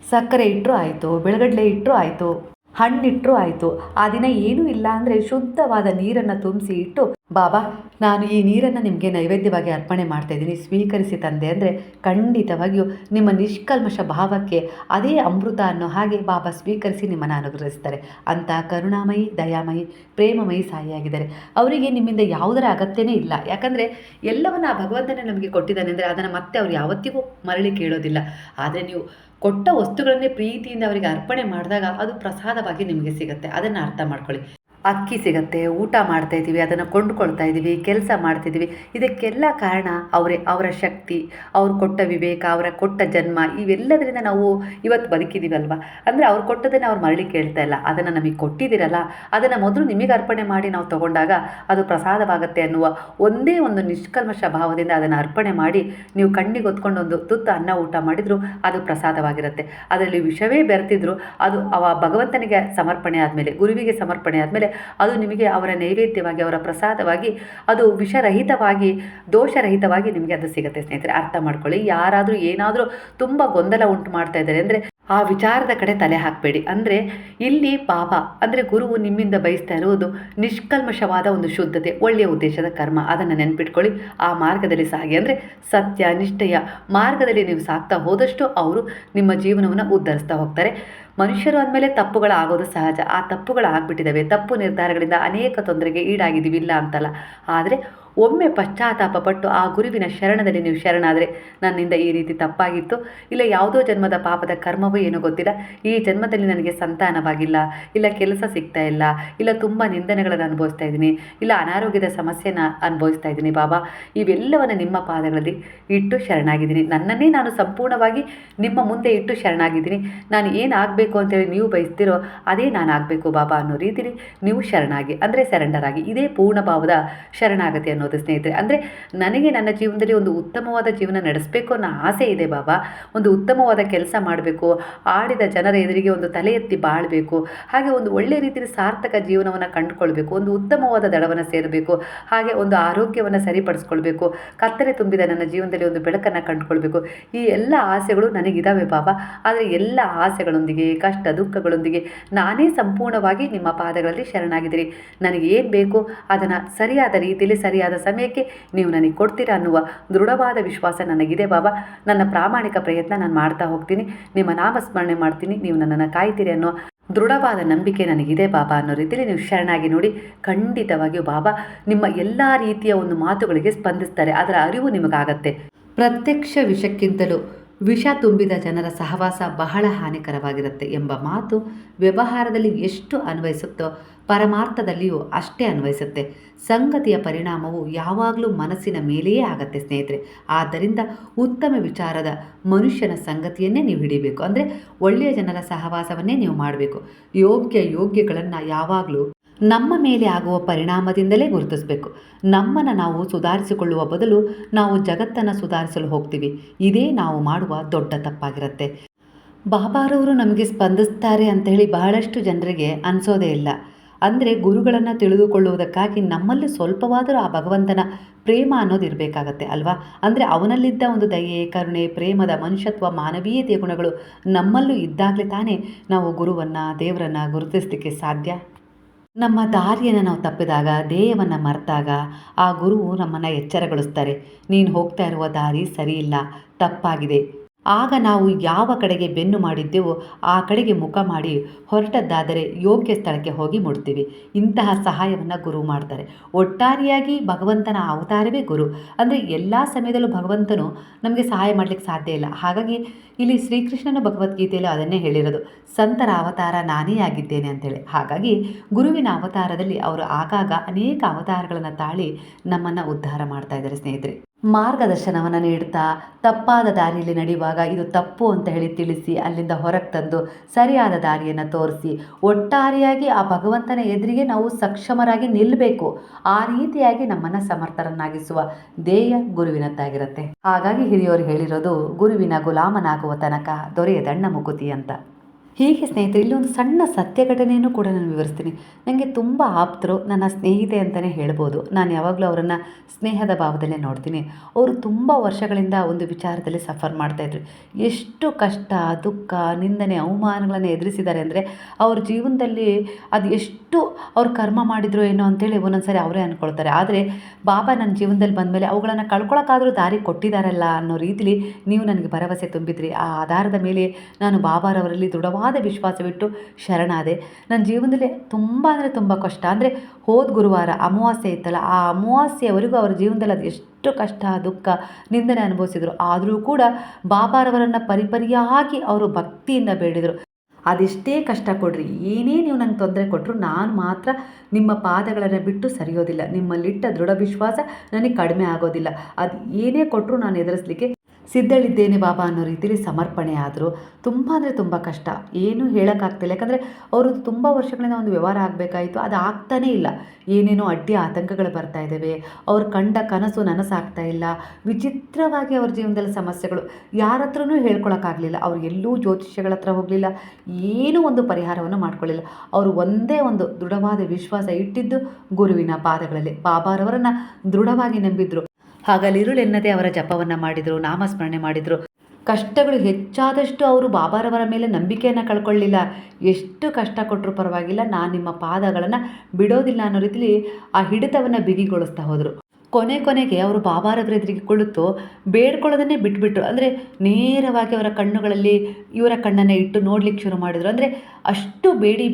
ಸಕ್ಕರೆ ಇಟ್ಟರೂ ಆಯಿತು, ಬೆಳಗಡಲೆ ಇಟ್ಟರೂ ಆಯಿತು, ಹಣ್ಣಿಟ್ಟರೂ ಆಯಿತು. ಆ ದಿನ ಏನೂ ಇಲ್ಲ ಅಂದರೆ ಶುದ್ಧವಾದ ನೀರನ್ನು ತುಂಬಿಸಿ ಇಟ್ಟು, ಬಾಬಾ ನಾನು ಈ ನೀರನ್ನು ನಿಮಗೆ ನೈವೇದ್ಯವಾಗಿ ಅರ್ಪಣೆ ಮಾಡ್ತಾಯಿದ್ದೀನಿ, ಸ್ವೀಕರಿಸಿ ತಂದೆ ಅಂದರೆ ಖಂಡಿತವಾಗಿಯೂ ನಿಮ್ಮ ನಿಷ್ಕಲ್ಮಶ ಭಾವಕ್ಕೆ ಅದೇ ಅಮೃತ ಅನ್ನೋ ಹಾಗೆ ಬಾಬಾ ಸ್ವೀಕರಿಸಿ ನಿಮ್ಮನ್ನು ಅನುಗ್ರಹಿಸ್ತಾರೆ. ಅಂಥ ಕರುಣಾಮಯಿ, ದಯಾಮಯಿ, ಪ್ರೇಮಮಯಿ ಸಾಯಿಯಾಗಿದ್ದಾರೆ. ಅವರಿಗೆ ನಿಮ್ಮಿಂದ ಯಾವುದರ ಅಗತ್ಯನೇ ಇಲ್ಲ. ಯಾಕಂದರೆ ಎಲ್ಲವನ್ನು ಆ ಭಗವಂತನೇ ನಮಗೆ ಕೊಟ್ಟಿದ್ದಾನೆ ಅಂದರೆ ಅದನ್ನು ಮತ್ತೆ ಅವ್ರು ಯಾವತ್ತಿಗೂ ಮರಳಿ ಕೇಳೋದಿಲ್ಲ. ಆದರೆ ನೀವು ಕೊಟ್ಟ ವಸ್ತುಗಳನ್ನೇ ಪ್ರೀತಿಯಿಂದ ಅವರಿಗೆ ಅರ್ಪಣೆ ಮಾಡಿದಾಗ ಅದು ಪ್ರಸಾದವಾಗಿ ನಿಮಗೆ ಸಿಗುತ್ತೆ. ಅದನ್ನು ಅರ್ಥ ಮಾಡ್ಕೊಳ್ಳಿ. ಅಕ್ಕಿ ಸಿಗುತ್ತೆ, ಊಟ ಮಾಡ್ತಾಯಿದ್ದೀವಿ, ಅದನ್ನು ಕೊಂಡುಕೊಳ್ತಾ ಇದ್ದೀವಿ, ಕೆಲಸ ಮಾಡ್ತಿದ್ದೀವಿ, ಇದಕ್ಕೆಲ್ಲ ಕಾರಣ ಅವರೇ. ಅವರ ಶಕ್ತಿ, ಅವ್ರು ಕೊಟ್ಟ ವಿವೇಕ, ಅವರ ಕೊಟ್ಟ ಜನ್ಮ, ಇವೆಲ್ಲದರಿಂದ ನಾವು ಇವತ್ತು ಬದುಕಿದ್ದೀವಲ್ವ. ಅಂದರೆ ಅವ್ರು ಕೊಟ್ಟದನ್ನು ಅವ್ರು ಮರಳಿ ಕೇಳ್ತಾ ಇಲ್ಲ. ಅದನ್ನು ನಮಗೆ ಕೊಟ್ಟಿದ್ದೀರಲ್ಲ, ಅದನ್ನು ಮೊದಲು ನಿಮಗೆ ಅರ್ಪಣೆ ಮಾಡಿ ನಾವು ತೊಗೊಂಡಾಗ ಅದು ಪ್ರಸಾದವಾಗುತ್ತೆ ಅನ್ನುವ ಒಂದೇ ಒಂದು ನಿಷ್ಕಲ್ಮಶ ಭಾವದಿಂದ ಅದನ್ನು ಅರ್ಪಣೆ ಮಾಡಿ ನೀವು ಕಣ್ಣಿಗೆ ಹೊತ್ಕೊಂಡು ಒಂದು ತುತ್ತು ಅನ್ನ ಊಟ ಮಾಡಿದರೂ ಅದು ಪ್ರಸಾದವಾಗಿರುತ್ತೆ. ಅದರಲ್ಲಿ ವಿಷವೇ ಬೆರೆತಿದ್ರು ಅದು ಭಗವಂತನಿಗೆ ಸಮರ್ಪಣೆ ಆದಮೇಲೆ, ಗುರುವಿಗೆ ಸಮರ್ಪಣೆ ಆದಮೇಲೆ ಅದು ನಿಮಗೆ ಅವರ ನೈವೇದ್ಯವಾಗಿ, ಅವರ ಪ್ರಸಾದವಾಗಿ, ಅದು ವಿಷರಹಿತವಾಗಿ, ದೋಷರಹಿತವಾಗಿ ನಿಮಗೆ ಅದು ಸಿಗುತ್ತೆ. ಸ್ನೇಹಿತರೆ ಅರ್ಥ ಮಾಡ್ಕೊಳ್ಳಿ. ಯಾರಾದರೂ ಏನಾದರೂ ತುಂಬ ಗೊಂದಲ ಉಂಟು ಮಾಡ್ತಾ ಇದ್ದಾರೆ ಅಂದರೆ ಆ ವಿಚಾರದ ಕಡೆ ತಲೆ ಹಾಕಬೇಡಿ. ಅಂದರೆ ಇಲ್ಲಿ ಬಾಬಾ ಅಂದರೆ ಗುರುವು ನಿಮ್ಮಿಂದ ಬಯಸ್ತಾ ಇರುವುದು ನಿಷ್ಕಲ್ಮಶವಾದ ಒಂದು ಶುದ್ಧತೆ, ಒಳ್ಳೆಯ ಉದ್ದೇಶದ ಕರ್ಮ. ಅದನ್ನು ನೆನ್ಪಿಟ್ಕೊಳ್ಳಿ. ಆ ಮಾರ್ಗದಲ್ಲಿ ಸಾಗಿ. ಅಂದರೆ ಸತ್ಯ ನಿಷ್ಠೆಯ ಮಾರ್ಗದಲ್ಲಿ ನೀವು ಸಾಗ್ತಾ ಹೋದಷ್ಟು ಅವರು ನಿಮ್ಮ ಜೀವನವನ್ನು ಉದ್ಧರಿಸ್ತಾ ಹೋಗ್ತಾರೆ. ಮನುಷ್ಯರು ಅಂದಮೇಲೆ ತಪ್ಪುಗಳಾಗೋದು ಸಹಜ. ಆ ತಪ್ಪುಗಳಾಗ್ಬಿಟ್ಟಿದ್ದಾವೆ. ತಪ್ಪು ನಿರ್ಧಾರಗಳಿಂದ ಅನೇಕ ತೊಂದರೆಗೆ ಈಡಾಗಿದ್ದೀವಿ, ಇಲ್ಲ ಅಂತಲ್ಲ. ಆದರೆ ಒಮ್ಮೆ ಪಶ್ಚಾತ್ತಾಪ ಪಟ್ಟು ಆ ಗುರುವಿನ ಶರಣದಲ್ಲಿ ನೀವು ಶರಣಾದರೆ, ನನ್ನಿಂದ ಈ ರೀತಿ ತಪ್ಪಾಗಿತ್ತು, ಇಲ್ಲ ಯಾವುದೋ ಜನ್ಮದ ಪಾಪದ ಕರ್ಮವೂ ಏನೋ ಗೊತ್ತಿಲ್ಲ, ಈ ಜನ್ಮದಲ್ಲಿ ನನಗೆ ಸಂತಾನವಾಗಿಲ್ಲ, ಇಲ್ಲ ಕೆಲಸ ಸಿಗ್ತಾ ಇಲ್ಲ, ಇಲ್ಲ ತುಂಬ ನಿಂದನೆಗಳನ್ನು ಅನುಭವಿಸ್ತಾ ಇದ್ದೀನಿ, ಇಲ್ಲ ಅನಾರೋಗ್ಯದ ಸಮಸ್ಯೆನ ಅನುಭವಿಸ್ತಾ ಇದ್ದೀನಿ ಬಾಬಾ, ಇವೆಲ್ಲವನ್ನು ನಿಮ್ಮ ಪಾದಗಳಲ್ಲಿ ಇಟ್ಟು ಶರಣಾಗಿದ್ದೀನಿ. ನನ್ನನ್ನೇ ನಾನು ಸಂಪೂರ್ಣವಾಗಿ ನಿಮ್ಮ ಮುಂದೆ ಇಟ್ಟು ಶರಣಾಗಿದ್ದೀನಿ. ನಾನು ಏನಾಗಬೇಕು ಅಂತೇಳಿ ನೀವು ಬಯಸ್ತಿರೋ ಅದೇ ನಾನು ಆಗಬೇಕು ಬಾಬಾ ಅನ್ನೋ ರೀತಿಲಿ ನೀವು ಶರಣಾಗಿ, ಅಂದರೆ ಸರೆಂಡರ್ ಆಗಿ. ಇದೇ ಪೂರ್ಣ ಭಾವದ ಶರಣಾಗತಿ ಅನ್ನೋದು ಸ್ನೇಹಿತರೆ. ಅಂದರೆ ನನಗೆ ನನ್ನ ಜೀವನದಲ್ಲಿ ಒಂದು ಉತ್ತಮವಾದ ಜೀವನ ನಡೆಸಬೇಕು ಅನ್ನೋ ಆಸೆ ಇದೆ ಬಾಬಾ. ಒಂದು ಉತ್ತಮವಾದ ಕೆಲಸ ಮಾಡಬೇಕು, ಆಡಿದ ಜನರ ಎದುರಿಗೆ ಒಂದು ತಲೆ ಎತ್ತಿ ಬಾಳಬೇಕು, ಹಾಗೆ ಒಂದು ಒಳ್ಳೆ ರೀತಿಯಲ್ಲಿ ಸಾರ್ಥಕ ಜೀವನವನ್ನು ಕಂಡುಕೊಳ್ಬೇಕು, ಒಂದು ಉತ್ತಮವಾದ ದಳವನ್ನು ಸೇರಬೇಕು, ಹಾಗೆ ಒಂದು ಆರೋಗ್ಯವನ್ನು ಸರಿಪಡಿಸ್ಕೊಳ್ಬೇಕು, ಕತ್ತಲೆ ತುಂಬಿದ ನನ್ನ ಜೀವನದಲ್ಲಿ ಒಂದು ಬೆಳಕನ್ನು ಕಂಡುಕೊಳ್ಬೇಕು. ಈ ಎಲ್ಲ ಆಸೆಗಳು ನನಗಿದ್ದಾವೆ ಬಾಬಾ. ಆದರೆ ಎಲ್ಲ ಆಸೆಗಳೊಂದಿಗೆ, ಕಷ್ಟ ದುಃಖಗಳೊಂದಿಗೆ ನಾನೇ ಸಂಪೂರ್ಣವಾಗಿ ನಿಮ್ಮ ಪಾದಗಳಲ್ಲಿ ಶರಣಾಗಿದ್ದೀರಿ. ನನಗೆ ಏನು ಬೇಕು ಅದನ್ನು ಸರಿಯಾದ ರೀತಿಯಲ್ಲಿ ಸರಿಯಾದ ಸಮಯಕ್ಕೆ ನೀವು ನನಗೆ ಕೊಡ್ತೀರಾ ಅನ್ನುವ ದೃಢವಾದ ವಿಶ್ವಾಸ ನನಗಿದೆ ಬಾಬಾ. ನನ್ನ ಪ್ರಾಮಾಣಿಕ ಪ್ರಯತ್ನ ನಾನು ಮಾಡ್ತಾ ಹೋಗ್ತೀನಿ, ನಿಮ್ಮ ನಾಮಸ್ಮರಣೆ ಮಾಡ್ತೀನಿ, ನೀವು ನನ್ನನ್ನು ಕಾಯ್ತೀರಿ ಅನ್ನೋ ದೃಢವಾದ ನಂಬಿಕೆ ನನಗಿದೆ ಬಾಬಾ ಅನ್ನೋ ರೀತಿಯಲ್ಲಿ ನೀವು ಶರಣಾಗಿ ನೋಡಿ. ಖಂಡಿತವಾಗಿಯೂ ಬಾಬಾ ನಿಮ್ಮ ಎಲ್ಲ ರೀತಿಯ ಒಂದು ಮಾತುಗಳಿಗೆ ಸ್ಪಂದಿಸ್ತಾರೆ. ಅದರ ಅರಿವು ನಿಮಗಾಗತ್ತೆ. ಪ್ರತ್ಯಕ್ಷ ವಿಷಕ್ಕಿಂತಲೂ ವಿಷ ತುಂಬಿದ ಜನರ ಸಹವಾಸ ಬಹಳ ಹಾನಿಕರವಾಗಿರುತ್ತೆ ಎಂಬ ಮಾತು ವ್ಯವಹಾರದಲ್ಲಿ ಎಷ್ಟು ಅನ್ವಯಿಸುತ್ತೋ ಪರಮಾರ್ಥದಲ್ಲಿಯೂ ಅಷ್ಟೇ ಅನ್ವಯಿಸುತ್ತೆ. ಸಂಗತಿಯ ಪರಿಣಾಮವು ಯಾವಾಗಲೂ ಮನಸ್ಸಿನ ಮೇಲೆಯೇ ಆಗತ್ತೆ ಸ್ನೇಹಿತರೆ. ಆದ್ದರಿಂದ ಉತ್ತಮ ವಿಚಾರದ ಮನುಷ್ಯನ ಸಂಗತಿಯನ್ನೇ ನೀವು ಹಿಡಿಬೇಕು. ಅಂದರೆ ಒಳ್ಳೆಯ ಜನರ ಸಹವಾಸವನ್ನೇ ನೀವು ಮಾಡಬೇಕು. ಯೋಗ್ಯಗಳನ್ನು ಯಾವಾಗಲೂ ನಮ್ಮ ಮೇಲೆ ಆಗುವ ಪರಿಣಾಮದಿಂದಲೇ ಗುರುತಿಸಬೇಕು. ನಮ್ಮನ್ನು ನಾವು ಸುಧಾರಿಸಿಕೊಳ್ಳುವ ಬದಲು ನಾವು ಜಗತ್ತನ್ನು ಸುಧಾರಿಸಲು ಹೋಗ್ತೀವಿ. ಇದೇ ನಾವು ಮಾಡುವ ದೊಡ್ಡ ತಪ್ಪಾಗಿರುತ್ತೆ. ಬಾಬಾರವರು ನಮಗೆ ಸ್ಪಂದಿಸ್ತಾರೆ ಅಂಥೇಳಿ ಬಹಳಷ್ಟು ಜನರಿಗೆ ಅನಿಸೋದೇ ಇಲ್ಲ. ಅಂದರೆ ಗುರುಗಳನ್ನು ತಿಳಿದುಕೊಳ್ಳುವುದಕ್ಕಾಗಿ ನಮ್ಮಲ್ಲಿ ಸ್ವಲ್ಪವಾದರೂ ಆ ಭಗವಂತನ ಪ್ರೇಮ ಅನ್ನೋದು ಇರಬೇಕಾಗತ್ತೆ ಅಲ್ವಾ. ಅಂದರೆ ಅವನಲ್ಲಿದ್ದ ಒಂದು ದಯೆ, ಕರುಣೆ, ಪ್ರೇಮದ ಮನುಷ್ಯತ್ವ, ಮಾನವೀಯತೆಯ ಗುಣಗಳು ನಮ್ಮಲ್ಲೂ ಇದ್ದಾಗಲೇ ತಾನೇ ನಾವು ಗುರುವನ್ನು, ದೇವರನ್ನು ಗುರುತಿಸಲಿಕ್ಕೆ ಸಾಧ್ಯ. ನಮ್ಮ ದಾರಿಯನ್ನು ನಾವು ತಪ್ಪಿದಾಗ, ಧ್ಯೇಯವನ್ನು ಮರೆತಾಗ ಆ ಗುರುವು ನಮ್ಮನ್ನು ಎಚ್ಚರಗೊಳಿಸ್ತಾರೆ. ನೀನು ಹೋಗ್ತಾ ಇರುವ ದಾರಿ ಸರಿಯಿಲ್ಲ, ತಪ್ಪಾಗಿದೆ. ಆಗ ನಾವು ಯಾವ ಕಡೆಗೆ ಬೆನ್ನು ಮಾಡಿದ್ದೆವೋ ಆ ಕಡೆಗೆ ಮುಖ ಮಾಡಿ ಹೊರಟದ್ದಾದರೆ ಯೋಗ್ಯ ಸ್ಥಳಕ್ಕೆ ಹೋಗಿ ಮುಡ್ತೀವಿ. ಇಂತಹ ಸಹಾಯವನ್ನು ಗುರು ಮಾಡ್ತಾರೆ. ಒಟ್ಟಾರೆಯಾಗಿ ಭಗವಂತನ ಅವತಾರವೇ ಗುರು. ಅಂದರೆ ಎಲ್ಲ ಸಮಯದಲ್ಲೂ ಭಗವಂತನು ನಮಗೆ ಸಹಾಯ ಮಾಡಲಿಕ್ಕೆ ಸಾಧ್ಯ ಇಲ್ಲ. ಹಾಗಾಗಿ ಇಲ್ಲಿ ಶ್ರೀಕೃಷ್ಣನ ಭಗವದ್ಗೀತೆಯಲ್ಲಿ ಅದನ್ನೇ ಹೇಳಿರೋದು, ಸಂತರ ಅವತಾರ ನಾನೇ ಆಗಿದ್ದೇನೆ ಅಂತೇಳಿ. ಹಾಗಾಗಿ ಗುರುವಿನ ಅವತಾರದಲ್ಲಿ ಅವರು ಆಗಾಗ ಅನೇಕ ಅವತಾರಗಳನ್ನು ತಾಳಿ ನಮ್ಮನ್ನು ಉದ್ಧಾರ ಮಾಡ್ತಾ ಇದ್ದಾರೆ ಸ್ನೇಹಿತರೆ. ಮಾರ್ಗದರ್ಶನವನ್ನು ನೀಡ್ತಾ ತಪ್ಪಾದ ದಾರಿಯಲ್ಲಿ ನಡೆಯುವಾಗ ಇದು ತಪ್ಪು ಅಂತ ಹೇಳಿ ತಿಳಿಸಿ ಅಲ್ಲಿಂದ ಹೊರಗೆ ತಂದು ಸರಿಯಾದ ದಾರಿಯನ್ನು ತೋರಿಸಿ ಒಟ್ಟಾರೆಯಾಗಿ ಆ ಭಗವಂತನ ಎದುರಿಗೆ ನಾವು ಸಕ್ಷಮರಾಗಿ ನಿಲ್ಲಬೇಕು. ಆ ರೀತಿಯಾಗಿ ನಮ್ಮನ್ನು ಸಮರ್ಥರನ್ನಾಗಿಸುವ ಧ್ಯೇಯ ಗುರುವಿನದ್ದಾಗಿರುತ್ತೆ. ಹಾಗಾಗಿ ಹಿರಿಯವರು ಹೇಳಿರೋದು, ಗುರುವಿನ ಗುಲಾಮನಾಗುವ ತನಕ ದೊರೆಯದಣ್ಣ ಮುಕುತಿ ಅಂತ. ಹೀಗೆ ಸ್ನೇಹಿತರೆ, ಇಲ್ಲೊಂದು ಸಣ್ಣ ಸತ್ಯ ಘಟನೆಯನ್ನು ಕೂಡ ನಾನು ವಿವರಿಸ್ತೀನಿ. ನನಗೆ ತುಂಬ ಆಪ್ತರು, ನನ್ನ ಸ್ನೇಹಿತೆ ಅಂತಲೇ ಹೇಳ್ಬೋದು. ನಾನು ಯಾವಾಗಲೂ ಅವರನ್ನು ಸ್ನೇಹದ ಭಾವದಲ್ಲೇ ನೋಡ್ತೀನಿ. ಅವರು ತುಂಬ ವರ್ಷಗಳಿಂದ ಒಂದು ವಿಚಾರದಲ್ಲಿ ಸಫರ್ ಮಾಡ್ತಾಯಿದ್ರು. ಎಷ್ಟು ಕಷ್ಟ, ದುಃಖ, ನಿಂದನೆ, ಅವಮಾನಗಳನ್ನು ಎದುರಿಸಿದ್ದಾರೆ ಅಂದರೆ ಅವ್ರ ಜೀವನದಲ್ಲಿ ಅದು ಎಷ್ಟು ಅವ್ರು ಕರ್ಮ ಮಾಡಿದ್ರು ಏನೋ ಅಂತೇಳಿ ಒಂದೊಂದು ಸಾರಿ ಅವರೇ ಅಂದ್ಕೊಳ್ತಾರೆ. ಆದರೆ ಬಾಬಾ ನನ್ನ ಜೀವನದಲ್ಲಿ ಬಂದಮೇಲೆ ಅವುಗಳನ್ನು ಕಳ್ಕೊಳ್ಳೋಕ್ಕಾದರೂ ದಾರಿ ಕೊಟ್ಟಿದ್ದಾರಲ್ಲ ಅನ್ನೋ ರೀತಿಲಿ ನೀವು ನನಗೆ ಭರವಸೆ ತುಂಬಿದ್ರಿ. ಆ ಆಧಾರದ ಮೇಲೆ ನಾನು ಬಾಬಾರವರಲ್ಲಿ ದೃಢವಾದ ವಿಶ್ವಾಸವಿಟ್ಟು ಶರಣಾದೆ. ನನ್ನ ಜೀವನದಲ್ಲಿ ತುಂಬ ಅಂದರೆ ತುಂಬ ಕಷ್ಟ. ಅಂದರೆ ಹೋದ ಗುರುವಾರ ಅಮಾವಾಸ್ಯೆ ಇತ್ತಲ್ಲ, ಆ ಅಮಾವಾಸ್ಯೆಯವರೆಗೂ ಅವರ ಜೀವನದಲ್ಲಿ ಅದು ಎಷ್ಟು ಕಷ್ಟ, ದುಃಖ, ನಿಂದನೆ ಅನುಭವಿಸಿದರು. ಆದರೂ ಕೂಡ ಬಾಬಾರವರನ್ನು ಪರಿಪರಿಯಾಗಿ ಅವರು ಭಕ್ತಿಯಿಂದ ಬೇಡಿದರು. ಅದೆಷ್ಟೇ ಕಷ್ಟ ಕೊಡ್ರಿ, ಏನೇ ನೀವು ನಂಗೆ ತೊಂದರೆ ಕೊಟ್ಟರು, ನಾನು ಮಾತ್ರ ನಿಮ್ಮ ಪಾದಗಳನ್ನು ಬಿಟ್ಟು ಸರಿಯೋದಿಲ್ಲ. ನಿಮ್ಮಲ್ಲಿಟ್ಟ ದೃಢ ವಿಶ್ವಾಸ ನನಗೆ ಕಡಿಮೆ ಆಗೋದಿಲ್ಲ. ಅದು ಏನೇ ಕೊಟ್ಟರು ನಾನು ಎದುರಿಸಲಿಕ್ಕೆ ಸಿದ್ಧಳಿದ್ದೇನೆ ಬಾಬಾ ಅನ್ನೋ ರೀತಿಯಲ್ಲಿ ಸಮರ್ಪಣೆ ಆದರು. ತುಂಬ ಅಂದರೆ ತುಂಬ ಕಷ್ಟ, ಏನೂ ಹೇಳೋಕ್ಕಾಗ್ತಿಲ್ಲ. ಯಾಕಂದರೆ ಅವರು ತುಂಬ ವರ್ಷಗಳಿಂದ ಒಂದು ವ್ಯವಹಾರ ಆಗಬೇಕಾಯಿತು, ಅದು ಆಗ್ತಾನೇ ಇಲ್ಲ. ಏನೇನೋ ಅಡ್ಡಿ ಆತಂಕಗಳು ಬರ್ತಾ ಇದ್ದಾವೆ. ಅವ್ರು ಕಂಡ ಕನಸು ನನಸಾಗ್ತಾ ಇಲ್ಲ. ವಿಚಿತ್ರವಾಗಿ ಅವ್ರ ಜೀವನದಲ್ಲಿ ಸಮಸ್ಯೆಗಳು. ಯಾರ ಹತ್ರನೂ ಹೇಳ್ಕೊಳಕ್ಕಾಗಲಿಲ್ಲ. ಅವ್ರು ಎಲ್ಲೂ ಜ್ಯೋತಿಷ್ಯಗಳ ಹತ್ರ ಹೋಗಲಿಲ್ಲ, ಏನೂ ಒಂದು ಪರಿಹಾರವನ್ನು ಮಾಡ್ಕೊಳ್ಳಿಲ್ಲ. ಅವರು ಒಂದೇ ಒಂದು ದೃಢವಾದ ವಿಶ್ವಾಸ ಇಟ್ಟಿದ್ದು ಗುರುವಿನ ಪಾದಗಳಲ್ಲಿ. ಬಾಬಾರವರನ್ನು ದೃಢವಾಗಿ ನಂಬಿದ್ರು. ಹಗಲಿರುಳೆನ್ನದೇ ಅವರ ಜಪವನ್ನು ಮಾಡಿದರು, ನಾಮಸ್ಮರಣೆ ಮಾಡಿದರು. ಕಷ್ಟಗಳು ಹೆಚ್ಚಾದಷ್ಟು ಅವರು ಬಾಬಾರವರ ಮೇಲೆ ನಂಬಿಕೆಯನ್ನು ಕಳ್ಕೊಳ್ಳಿಲ್ಲ. ಎಷ್ಟು ಕಷ್ಟ ಕೊಟ್ಟರೂ ಪರವಾಗಿಲ್ಲ, ನಾನು ನಿಮ್ಮ ಪಾದಗಳನ್ನು ಬಿಡೋದಿಲ್ಲ ಅನ್ನೋ ರೀತಿಲಿ ಆ ಹಿಡಿತವನ್ನು ಬಿಗಿಗೊಳಿಸ್ತಾ ಹೋದರು. ಕೊನೆಗೆ ಅವರು ಬಾಬಾರವರ ಎದುರಿಗೆ ಕುಳಿತು ಬೇಡ್ಕೊಳ್ಳೋದನ್ನೇ ಬಿಟ್ಬಿಟ್ರು. ಅಂದರೆ ನೇರವಾಗಿ ಅವರ ಕಣ್ಣುಗಳಲ್ಲಿ ಇವರ ಕಣ್ಣನ್ನು ಇಟ್ಟು ನೋಡ್ಲಿಕ್ಕೆ ಶುರು ಮಾಡಿದರು. ಅಂದರೆ ಅಷ್ಟು ಬೇಡಿ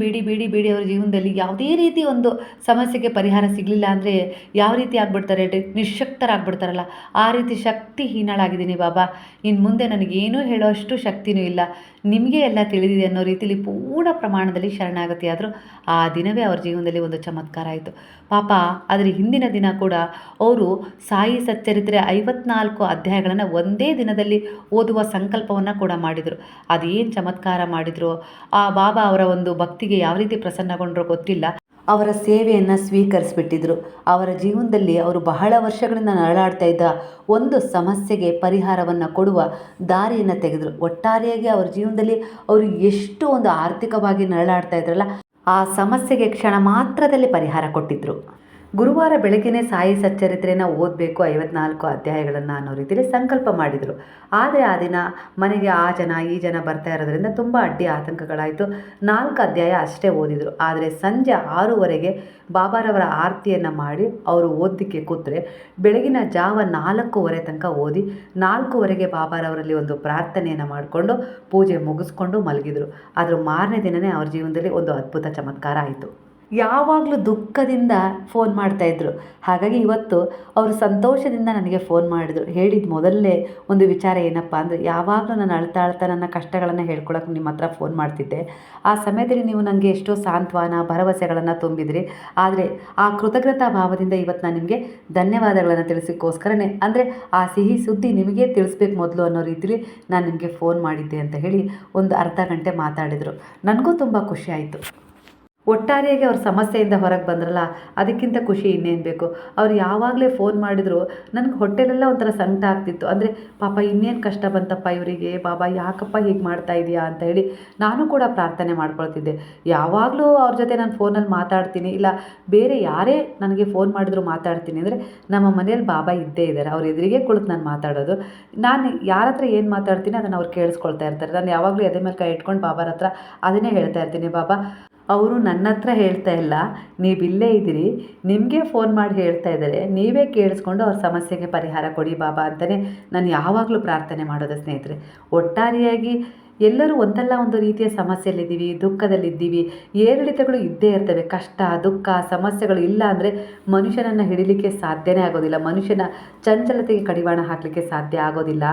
ಅವರ ಜೀವನದಲ್ಲಿ ಯಾವುದೇ ರೀತಿ ಒಂದು ಸಮಸ್ಯೆಗೆ ಪರಿಹಾರ ಸಿಗಲಿಲ್ಲ ಅಂದರೆ ಯಾವ ರೀತಿ ಆಗ್ಬಿಡ್ತಾರೆ, ನಿಶ್ಶಕ್ತರಾಗ್ಬಿಡ್ತಾರಲ್ಲ, ಆ ರೀತಿ ಶಕ್ತಿಹೀನಳಾಗಿದ್ದೀನಿ ಬಾಬಾ. ಇನ್ನು ಮುಂದೆ ನನಗೇನೂ ಹೇಳೋ ಅಷ್ಟು ಶಕ್ತಿನೂ ಇಲ್ಲ, ನಿಮಗೆ ಎಲ್ಲ ತಿಳಿದಿದೆ ಅನ್ನೋ ರೀತಿಯಲ್ಲಿ ಪೂರ್ಣ ಪ್ರಮಾಣದಲ್ಲಿ ಶರಣಾಗತಿ ಆದರು. ಆ ದಿನವೇ ಅವ್ರ ಜೀವನದಲ್ಲಿ ಒಂದು ಚಮತ್ಕಾರ ಆಯಿತು ಪಾಪ. ಅದರ ಹಿಂದಿನ ದಿನ ಕೂಡ ಅವರು ಸಾಯಿ ಸಚ್ಚರಿತ್ರೆ 54 ಅಧ್ಯಾಯಗಳನ್ನು ಒಂದೇ ದಿನದಲ್ಲಿ ಓದುವ ಸಂಕಲ್ಪವನ್ನು ಕೂಡ ಮಾಡಿದರು. ಅದೇನು ಚಮತ್ಕಾರ ಮಾಡಿದ್ರು, ಆ ಬಾಬಾ ಅವರ ಒಂದು ಭಕ್ತಿಗೆ ಯಾವ ರೀತಿ ಪ್ರಸನ್ನಗೊಂಡ್ರೋ ಗೊತ್ತಿಲ್ಲ. ಅವರ ಸೇವೆಯನ್ನು ಸ್ವೀಕರಿಸಿಬಿಟ್ಟಿದ್ರು. ಅವರ ಜೀವನದಲ್ಲಿ ಅವರು ಬಹಳ ವರ್ಷಗಳಿಂದ ನರಳಾಡ್ತಾ ಇದ್ದ ಒಂದು ಸಮಸ್ಯೆಗೆ ಪರಿಹಾರವನ್ನು ಕೊಡುವ ದಾರಿಯನ್ನು ತೆಗೆದರು. ಒಟ್ಟಾರೆಯಾಗಿ ಅವರ ಜೀವನದಲ್ಲಿ ಅವರು ಎಷ್ಟು ಒಂದು ಆರ್ಥಿಕವಾಗಿ ನರಳಾಡ್ತಾ ಇದ್ರಲ್ಲ, ಆ ಸಮಸ್ಯೆಗೆ ಕ್ಷಣ ಮಾತ್ರದಲ್ಲಿ ಪರಿಹಾರ ಕೊಟ್ಟಿದ್ದರು. ಗುರುವಾರ ಬೆಳಗ್ಗೆನೇ ಸಾಯಿ ಸಚ್ಚರಿತ್ರೆಯನ್ನು ಓದಬೇಕು 54 ಅಧ್ಯಾಯಗಳನ್ನು ಅನ್ನೋ ರೀತಿಯಲ್ಲಿ ಸಂಕಲ್ಪ ಮಾಡಿದರು. ಆದರೆ ಆ ದಿನ ಮನೆಗೆ ಆ ಜನ ಈ ಜನ ಬರ್ತಾ ಇರೋದ್ರಿಂದ ತುಂಬ ಅಡ್ಡಿ ಆತಂಕಗಳಾಯಿತು. 4 ಅಧ್ಯಾಯ ಅಷ್ಟೇ ಓದಿದರು. ಆದರೆ ಸಂಜೆ 6:00 ಬಾಬಾರವರ ಆರತಿಯನ್ನು ಮಾಡಿ ಅವರು ಓದಲಿಕ್ಕೆ ಕೂತ್ರೆ ಬೆಳಗಿನ ಜಾವ 4:15 ತನಕ ಓದಿ 4:00 ಬಾಬಾರವರಲ್ಲಿ ಒಂದು ಪ್ರಾರ್ಥನೆಯನ್ನು ಮಾಡಿಕೊಂಡು ಪೂಜೆ ಮುಗಿಸ್ಕೊಂಡು ಮಲಗಿದರು. ಅದ್ರ ಮಾರನೇ ದಿನವೇ ಅವ್ರ ಜೀವನದಲ್ಲಿ ಒಂದು ಅದ್ಭುತ ಚಮತ್ಕಾರ ಆಯಿತು. ಯಾವಾಗಲೂ ದುಃಖದಿಂದ ಫೋನ್ ಮಾಡ್ತಾಯಿದ್ರು. ಹಾಗಾಗಿ ಇವತ್ತು ಅವರು ಸಂತೋಷದಿಂದ ನನಗೆ ಫೋನ್ ಮಾಡಿದರು. ಹೇಳಿದ ಮೊದಲನೇ ಒಂದು ವಿಚಾರ ಏನಪ್ಪ ಅಂದರೆ, ಯಾವಾಗಲೂ ನಾನು ಅಳ್ತಾ ನನ್ನ ಕಷ್ಟಗಳನ್ನು ಹೇಳ್ಕೊಳಕ್ಕೆ ನಿಮ್ಮ ಹತ್ರ ಫೋನ್ ಮಾಡ್ತಿದ್ದೆ. ಆ ಸಮಯದಲ್ಲಿ ನೀವು ನನಗೆ ಎಷ್ಟೋ ಸಾಂತ್ವನ ಭರವಸೆಗಳನ್ನು ತುಂಬಿದ್ರಿ. ಆದರೆ ಆ ಕೃತಜ್ಞತಾ ಭಾವದಿಂದ ಇವತ್ತು ನಾನು ನಿಮಗೆ ಧನ್ಯವಾದಗಳನ್ನು ತಿಳಿಸೋಕ್ಕೋಸ್ಕರನೇ, ಅಂದರೆ ಆ ಸಿಹಿ ಸುದ್ದಿ ನಿಮಗೆ ತಿಳಿಸ್ಬೇಕು ಮೊದಲು ಅನ್ನೋ ರೀತಿಲಿ ನಾನು ನಿಮಗೆ ಫೋನ್ ಮಾಡಿದ್ದೆ ಅಂತ ಹೇಳಿ ಒಂದು ಅರ್ಧ ಗಂಟೆ ಮಾತಾಡಿದರು. ನನಗೂ ತುಂಬ ಖುಷಿ ಆಯಿತು. ಒಟ್ಟಾರೆಯಾಗಿ ಅವ್ರ ಸಮಸ್ಯೆಯಿಂದ ಹೊರಗೆ ಬಂದ್ರಲ್ಲ, ಅದಕ್ಕಿಂತ ಖುಷಿ ಇನ್ನೇನು ಬೇಕು. ಅವ್ರು ಯಾವಾಗಲೇ ಫೋನ್ ಮಾಡಿದ್ರು ನನಗೆ ಹೊಟ್ಟೆಲೆಲ್ಲ ಒಂಥರ ಸಂಕಟ ಆಗ್ತಿತ್ತು. ಅಂದರೆ ಪಾಪ ಇನ್ನೇನು ಕಷ್ಟ ಬಂತಪ್ಪ ಇವರಿಗೆ, ಬಾಬಾ ಯಾಕಪ್ಪ ಹೀಗೆ ಮಾಡ್ತಾ ಇದೆಯಾ ಅಂತ ಹೇಳಿ ನಾನು ಕೂಡ ಪ್ರಾರ್ಥನೆ ಮಾಡ್ಕೊಳ್ತಿದ್ದೆ. ಯಾವಾಗಲೂ ಅವ್ರ ಜೊತೆ ನಾನು ಫೋನಲ್ಲಿ ಮಾತಾಡ್ತೀನಿ, ಇಲ್ಲ ಬೇರೆ ಯಾರೇ ನನಗೆ ಫೋನ್ ಮಾಡಿದ್ರು ಮಾತಾಡ್ತೀನಿ ಅಂದರೆ ನಮ್ಮ ಮನೇಲಿ ಬಾಬಾ ಇದ್ದೇ ಇದ್ದಾರೆ. ಅವ್ರ ಎದುರಿಗೆ ಕುಳಿತು ನಾನು ಮಾತಾಡೋದು. ನಾನು ಯಾರ ಹತ್ರ ಏನು ಮಾತಾಡ್ತೀನಿ ಅದನ್ನು ಅವ್ರು ಕೇಳಿಸ್ಕೊಳ್ತಾ ಇರ್ತಾರೆ. ನಾನು ಯಾವಾಗಲೂ ಎದೆ ಮೇಲೆ ಕೈ ಇಟ್ಕೊಂಡು ಬಾಬಾರ ಹತ್ರ ಅದನ್ನೇ ಹೇಳ್ತಾ ಇರ್ತೀನಿ, ಬಾಬಾ ಅವರು ನನ್ನ ಹತ್ರ ಹೇಳ್ತಾ ಇಲ್ಲ, ನೀವಿಲ್ಲೇ ಇದ್ದೀರಿ, ನಿಮಗೆ ಫೋನ್ ಮಾಡಿ ಹೇಳ್ತಾ ಇದ್ದಾರೆ, ನೀವೇ ಕೇಳಿಸ್ಕೊಂಡು ಅವ್ರ ಸಮಸ್ಯೆಗೆ ಪರಿಹಾರ ಕೊಡಿ ಬಾಬಾ ಅಂತಲೇ ನಾನು ಯಾವಾಗಲೂ ಪ್ರಾರ್ಥನೆ ಮಾಡೋದು ಸ್ನೇಹಿತರೆ. ಒಟ್ಟಾರೆಯಾಗಿ ಎಲ್ಲರೂ ಒಂದಲ್ಲ ಒಂದು ರೀತಿಯ ಸಮಸ್ಯೆಯಲ್ಲಿದ್ದೀವಿ, ದುಃಖದಲ್ಲಿದ್ದೀವಿ, ಏರಿಳಿತಗಳು ಇದ್ದೇ ಇರ್ತವೆ. ಕಷ್ಟ ದುಃಖ ಸಮಸ್ಯೆಗಳು ಇಲ್ಲ ಅಂದರೆ ಮನುಷ್ಯನನ್ನು ಹಿಡಿಲಿಕ್ಕೆ ಸಾಧ್ಯನೇ ಆಗೋದಿಲ್ಲ. ಮನುಷ್ಯನ ಚಂಚಲತೆಗೆ ಕಡಿವಾಣ ಹಾಕಲಿಕ್ಕೆ ಸಾಧ್ಯ ಆಗೋದಿಲ್ಲ.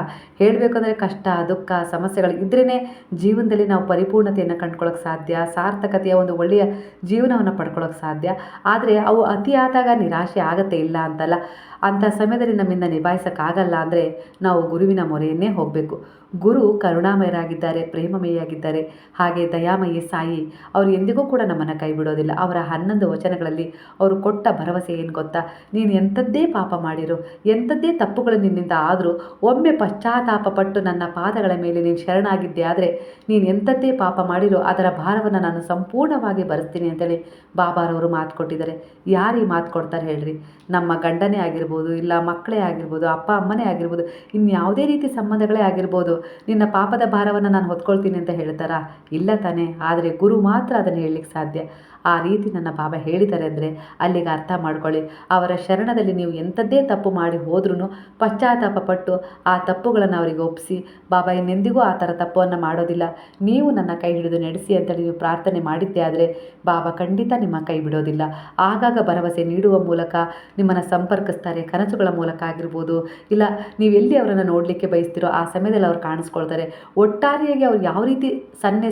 ಹೇಳಬೇಕಂದ್ರೆ ಕಷ್ಟ ದುಃಖ ಸಮಸ್ಯೆಗಳು ಇದ್ರೇ ಜೀವನದಲ್ಲಿ ನಾವು ಪರಿಪೂರ್ಣತೆಯನ್ನು ಕಂಡುಕೊಳ್ಳೋಕೆ ಸಾಧ್ಯ, ಸಾರ್ಥಕತೆಯ ಒಂದು ಒಳ್ಳೆಯ ಜೀವನವನ್ನು ಪಡ್ಕೊಳ್ಳೋಕೆ ಸಾಧ್ಯ. ಆದರೆ ಅವು ಅತಿಯಾದಾಗ ನಿರಾಶೆ ಆಗತ್ತೆ, ಇಲ್ಲ ಅಂತಲ್ಲ. ಅಂಥ ಸಮಯದಲ್ಲಿ ನಮ್ಮಿಂದ ನಿಭಾಯಿಸೋಕ್ಕಾಗಲ್ಲ ಅಂದರೆ ನಾವು ಗುರುವಿನ ಮೊರೆಯನ್ನೇ ಹೋಗಬೇಕು. ಗುರು ಕರುಣಾಮಯರಾಗಿದ್ದಾರೆ. ಆಗಿದ್ದಾರೆ, ಪ್ರೇಮಮಯಿಯಾಗಿದ್ದಾರೆ. ಹಾಗೆ ದಯಾಮಯಿ ಸಾಯಿ ಅವರು ಎಂದಿಗೂ ಕೂಡ ನಮ್ಮನ್ನು ಕೈ ಬಿಡೋದಿಲ್ಲ. ಅವರ 11 ವಚನಗಳಲ್ಲಿ ಅವರು ಕೊಟ್ಟ ಭರವಸೆ ಏನು ಗೊತ್ತಾ? ನೀನು ಎಂಥದ್ದೇ ಪಾಪ ಮಾಡಿರು, ಎಂಥದ್ದೇ ತಪ್ಪುಗಳು ನಿನ್ನಿಂದ ಆದರೂ ಒಮ್ಮೆ ಪಶ್ಚಾತ್ತಾಪ ಪಟ್ಟು ನನ್ನ ಪಾದಗಳ ಮೇಲೆ ನೀನು ಶರಣಾಗಿದ್ದೆ ಆದರೆ ನೀನು ಎಂಥದ್ದೇ ಪಾಪ ಮಾಡಿರೋ ಅದರ ಭಾರವನ್ನು ನಾನು ಸಂಪೂರ್ಣವಾಗಿ ಭರಿಸ್ತೀನಿ ಅಂತೇಳಿ ಬಾಬಾರವರು ಮಾತು ಕೊಟ್ಟಿದ್ದಾರೆ. ಯಾರು ಈ ಮಾತು ಕೊಡ್ತಾರೆ ಹೇಳ್ರಿ? ನಮ್ಮ ಗಂಡನೇ ಆಗಿರ್ಬೋದು, ಇಲ್ಲ ಮಕ್ಕಳೇ ಆಗಿರ್ಬೋದು, ಅಪ್ಪ ಅಮ್ಮನೇ ಆಗಿರ್ಬೋದು, ಇನ್ಯಾವುದೇ ರೀತಿ ಸಂಬಂಧಗಳೇ ಆಗಿರ್ಬೋದು, ನಿನ್ನ ಪಾಪದ ಭಾರವನ್ನು ನಾನು ಹೊತ್ಕೊಳ್ತೀನಿ ಅಂತ ಹೇಳ್ತಾರಾ? ಇಲ್ಲ ತಾನೇ. ಆದರೆ ಗುರು ಮಾತ್ರ ಅದನ್ನು ಹೇಳಲಿಕ್ಕೆ ಸಾಧ್ಯ. ಆ ರೀತಿ ನನ್ನ ಬಾಬಾ ಹೇಳಿದ್ದಾರೆ ಅಂದರೆ ಅಲ್ಲಿಗೆ ಅರ್ಥ ಮಾಡ್ಕೊಳ್ಳಿ. ಅವರ ಶರಣದಲ್ಲಿ ನೀವು ಎಂಥದ್ದೇ ತಪ್ಪು ಮಾಡಿ ಹೋದ್ರೂ ಪಶ್ಚಾತ್ತಾಪ ಪಟ್ಟು ಆ ತಪ್ಪುಗಳನ್ನು ಅವರಿಗೆ ಒಪ್ಪಿಸಿ, ಬಾಬಾ ಇನ್ನೆಂದಿಗೂ ಆ ಥರ ತಪ್ಪನ್ನು ಮಾಡೋದಿಲ್ಲ, ನೀವು ನನ್ನ ಕೈ ಹಿಡಿದು ನಡೆಸಿ ಅಂತೇಳಿ ನೀವು ಪ್ರಾರ್ಥನೆ ಮಾಡಿದ್ದೆ ಆದರೆ ಬಾಬಾ ಖಂಡಿತ ನಿಮ್ಮ ಕೈ ಬಿಡೋದಿಲ್ಲ. ಆಗಾಗ ಭರವಸೆ ನೀಡುವ ಮೂಲಕ ನಿಮ್ಮನ್ನು ಸಂಪರ್ಕಿಸ್ತಾರೆ. ಕನಸುಗಳ ಮೂಲಕ ಆಗಿರ್ಬೋದು, ಇಲ್ಲ ನೀವು ಎಲ್ಲಿ ಅವರನ್ನು ನೋಡಲಿಕ್ಕೆ ಬಯಸ್ತೀರೋ ಆ ಸಮಯದಲ್ಲಿ ಅವ್ರು ಕಾಣಿಸ್ಕೊಳ್ತಾರೆ. ಒಟ್ಟಾರೆಯಾಗಿ ಅವ್ರು ಯಾವ ರೀತಿ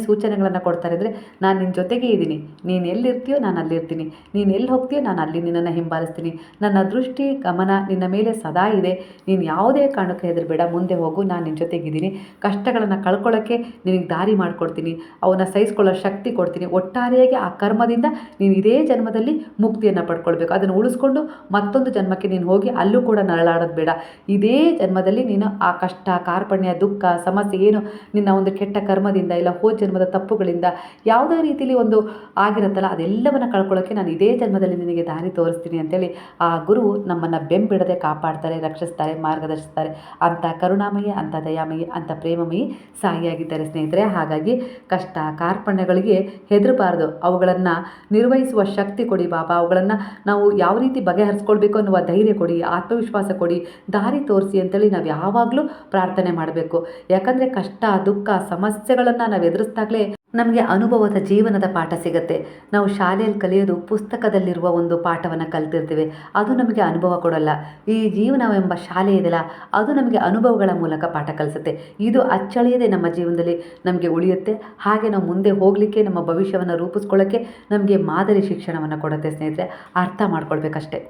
ಸೂಚನೆಗಳನ್ನು ಕೊಡ್ತಾರೆ ಅಂದರೆ, ನಾನು ನಿನ್ನ ಜೊತೆಗೆ ಇದ್ದೀನಿ, ನೀನು ಎಲ್ಲಿರ್ತೀಯೋ ನಾನು ಅಲ್ಲಿರ್ತೀನಿ, ನೀನು ಎಲ್ಲಿ ಹೋಗ್ತೀಯೋ ನಾನು ಅಲ್ಲಿ ನಿನ್ನನ್ನು ಹಿಂಬಾಲಿಸ್ತೀನಿ, ನನ್ನ ದೃಷ್ಟಿ ಗಮನ ನಿನ್ನ ಮೇಲೆ ಸದಾ ಇದೆ, ನೀನು ಯಾವುದೇ ಕಾರಣಕ್ಕೆ ಹೆದರಬೇಡ, ಮುಂದೆ ಹೋಗು, ನಾನು ನಿನ್ನ ಜೊತೆಗಿದ್ದೀನಿ, ಕಷ್ಟಗಳನ್ನು ಕಳ್ಕೊಳ್ಳೋಕ್ಕೆ ನಿನಗೆ ದಾರಿ ಮಾಡಿಕೊಡ್ತೀನಿ, ಅವನ್ನ ಸಹಿಸ್ಕೊಳ್ಳೋ ಶಕ್ತಿ ಕೊಡ್ತೀನಿ. ಒಟ್ಟಾರೆಯಾಗಿ ಆ ಕರ್ಮದಿಂದ ನೀನು ಇದೇ ಜನ್ಮದಲ್ಲಿ ಮುಕ್ತಿಯನ್ನು ಪಡ್ಕೊಳ್ಬೇಕು. ಅದನ್ನು ಉಳಿಸ್ಕೊಂಡು ಮತ್ತೊಂದು ಜನ್ಮಕ್ಕೆ ನೀನು ಹೋಗಿ ಅಲ್ಲೂ ಕೂಡ ನರಳಾಡೋದು ಬೇಡ. ಇದೇ ಜನ್ಮದಲ್ಲಿ ನೀನು ಆ ಕಷ್ಟ, ಕಾರ್ಪಣ್ಯ, ದುಃಖ, ಸಮಸ್ಯೆ ಏನು ನಿನ್ನ ಒಂದು ಕೆಟ್ಟ ಕರ್ಮದಿಂದ ಇಲ್ಲ ಹೋದ ಜನ್ಮದ ತಪ್ಪುಗಳಿಂದ ಯಾವುದೇ ರೀತಿಯಲ್ಲಿ ಒಂದು ಆಗಿರುತ್ತಲ್ಲ ಅದೆಲ್ಲವನ್ನು ಕಳ್ಕೊಳ್ಳೋಕ್ಕೆ ನಾನು ಇದೇ ಜನ್ಮದಲ್ಲಿ ನಿನಗೆ ದಾರಿ ತೋರಿಸ್ತೀನಿ ಅಂತೇಳಿ ಆ ಗುರು ನಮ್ಮನ್ನು ಬೆಂಬಿಡದೆ ಕಾಪಾಡ್ತಾರೆ, ರಕ್ಷಿಸ್ತಾರೆ, ಮಾರ್ಗದರ್ಶಿಸ್ತಾರೆ. ಅಂಥ ಕರುಣಾಮಯಿ, ಅಂಥ ದಯಾಮಯಿ, ಅಂಥ ಪ್ರೇಮಮಯಿ ಸಾಯಿಯಾಗಿದ್ದಾರೆ ಸ್ನೇಹಿತರೆ. ಹಾಗಾಗಿ ಕಷ್ಟ ಕಾರ್ಪಣ್ಯಗಳಿಗೆ ಹೆದರಬಾರ್ದು, ಅವುಗಳನ್ನು ನಿರ್ವಹಿಸುವ ಶಕ್ತಿ ಕೊಡಿ ಬಾಬಾ. ಅವುಗಳನ್ನು ನಾವು ಯಾವ ರೀತಿ ಬಗೆಹರಿಸ್ಕೊಳ್ಬೇಕು ಅನ್ನುವ ಧೈರ್ಯ ಕೊಡಿ, ಆತ್ಮವಿಶ್ವಾಸ ಕೊಡಿ, ದಾರಿ ತೋರಿಸಿ ಅಂತೇಳಿ ನಾವು ಯಾವಾಗಲೂ ಪ್ರಾರ್ಥನೆ ಮಾಡಬೇಕು. ಯಾಕಂದರೆ ಕಷ್ಟ, ದುಃಖ, ಸಮಸ್ಯೆಗಳನ್ನು ನಾವು ಎದುರಿಸ್ದಾಗಲೇ ನಮಗೆ ಅನುಭವದ ಜೀವನದ ಪಾಠ ಸಿಗುತ್ತೆ. ನಾವು ಶಾಲೆಯಲ್ಲಿ ಕಲಿಯೋದು ಪುಸ್ತಕದಲ್ಲಿರುವ ಒಂದು ಪಾಠವನ್ನು ಕಲ್ತಿರ್ತೀವಿ, ಅದು ನಮಗೆ ಅನುಭವ ಕೊಡಲ್ಲ. ಈ ಜೀವನವೆಂಬ ಶಾಲೆ ಇದೆಯಲ್ಲ, ಅದು ನಮಗೆ ಅನುಭವಗಳ ಮೂಲಕ ಪಾಠ ಕಲಿಸುತ್ತೆ. ಇದು ಅಚ್ಚಳಿಯದೆ ನಮ್ಮ ಜೀವನದಲ್ಲಿ ನಮಗೆ ಉಳಿಯುತ್ತೆ. ಹಾಗೆ ನಾವು ಮುಂದೆ ಹೋಗಲಿಕ್ಕೆ, ನಮ್ಮ ಭವಿಷ್ಯವನ್ನು ರೂಪಿಸ್ಕೊಳ್ಳೋಕ್ಕೆ ನಮಗೆ ಮಾದರಿ ಶಿಕ್ಷಣವನ್ನು ಕೊಡುತ್ತೆ ಸ್ನೇಹಿತರೆ. ಅರ್ಥ ಮಾಡ್ಕೊಳ್ಬೇಕಷ್ಟೆ.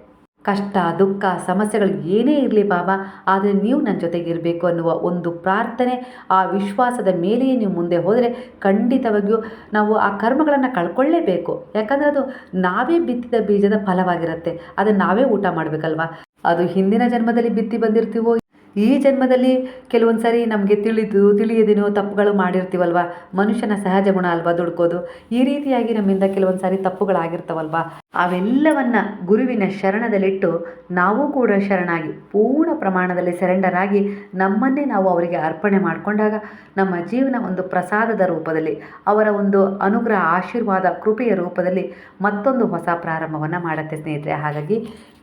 ಕಷ್ಟ, ದುಃಖ, ಸಮಸ್ಯೆಗಳು ಏನೇ ಇರಲಿ ಬಾಬಾ, ಆದರೆ ನೀವು ನನ್ನ ಜೊತೆಗೆ ಇರಬೇಕು ಅನ್ನುವ ಒಂದು ಪ್ರಾರ್ಥನೆ, ಆ ವಿಶ್ವಾಸದ ಮೇಲೆಯೇ ನೀವು ಮುಂದೆ ಹೋದರೆ ಖಂಡಿತವಾಗಿಯೂ ನಾವು ಆ ಕರ್ಮಗಳನ್ನು ಕಳ್ಕೊಳ್ಳೇಬೇಕು. ಯಾಕಂದರೆ ಅದು ನಾವೇ ಬಿತ್ತಿದ ಬೀಜದ ಫಲವಾಗಿರುತ್ತೆ. ಅದನ್ನು ನಾವೇ ಊಟ ಮಾಡಬೇಕಲ್ವಾ? ಅದು ಹಿಂದಿನ ಜನ್ಮದಲ್ಲಿ ಬಿತ್ತಿ ಬಂದಿರ್ತೀವೋ, ಈ ಜನ್ಮದಲ್ಲಿ ಕೆಲವೊಂದು ಸಾರಿ ನಮಗೆ ತಿಳಿಯದೇನೋ ತಪ್ಪುಗಳು ಮಾಡಿರ್ತೀವಲ್ವ. ಮನುಷ್ಯನ ಸಹಜ ಗುಣ ಅಲ್ವಾ ದುಡ್ಕೋದು. ಈ ರೀತಿಯಾಗಿ ನಮ್ಮಿಂದ ಕೆಲವೊಂದು ಸಾರಿ ತಪ್ಪುಗಳಾಗಿರ್ತಾವಲ್ವ. ಅವೆಲ್ಲವನ್ನ ಗುರುವಿನ ಶರಣದಲ್ಲಿಟ್ಟು ನಾವು ಕೂಡ ಶರಣಾಗಿ ಪೂರ್ಣ ಪ್ರಮಾಣದಲ್ಲಿ ಸರೆಂಡರ್ ಆಗಿ ನಮ್ಮನ್ನೇ ನಾವು ಅವರಿಗೆ ಅರ್ಪಣೆ ಮಾಡಿಕೊಂಡಾಗ ನಮ್ಮ ಜೀವನ ಒಂದು ಪ್ರಸಾದದ ರೂಪದಲ್ಲಿ, ಅವರ ಒಂದು ಅನುಗ್ರಹ, ಆಶೀರ್ವಾದ, ಕೃಪೆಯ ರೂಪದಲ್ಲಿ ಮತ್ತೊಂದು ಹೊಸ ಪ್ರಾರಂಭವನ್ನು ಮಾಡುತ್ತೆ ಸ್ನೇಹಿತರೆ. ಹಾಗಾಗಿ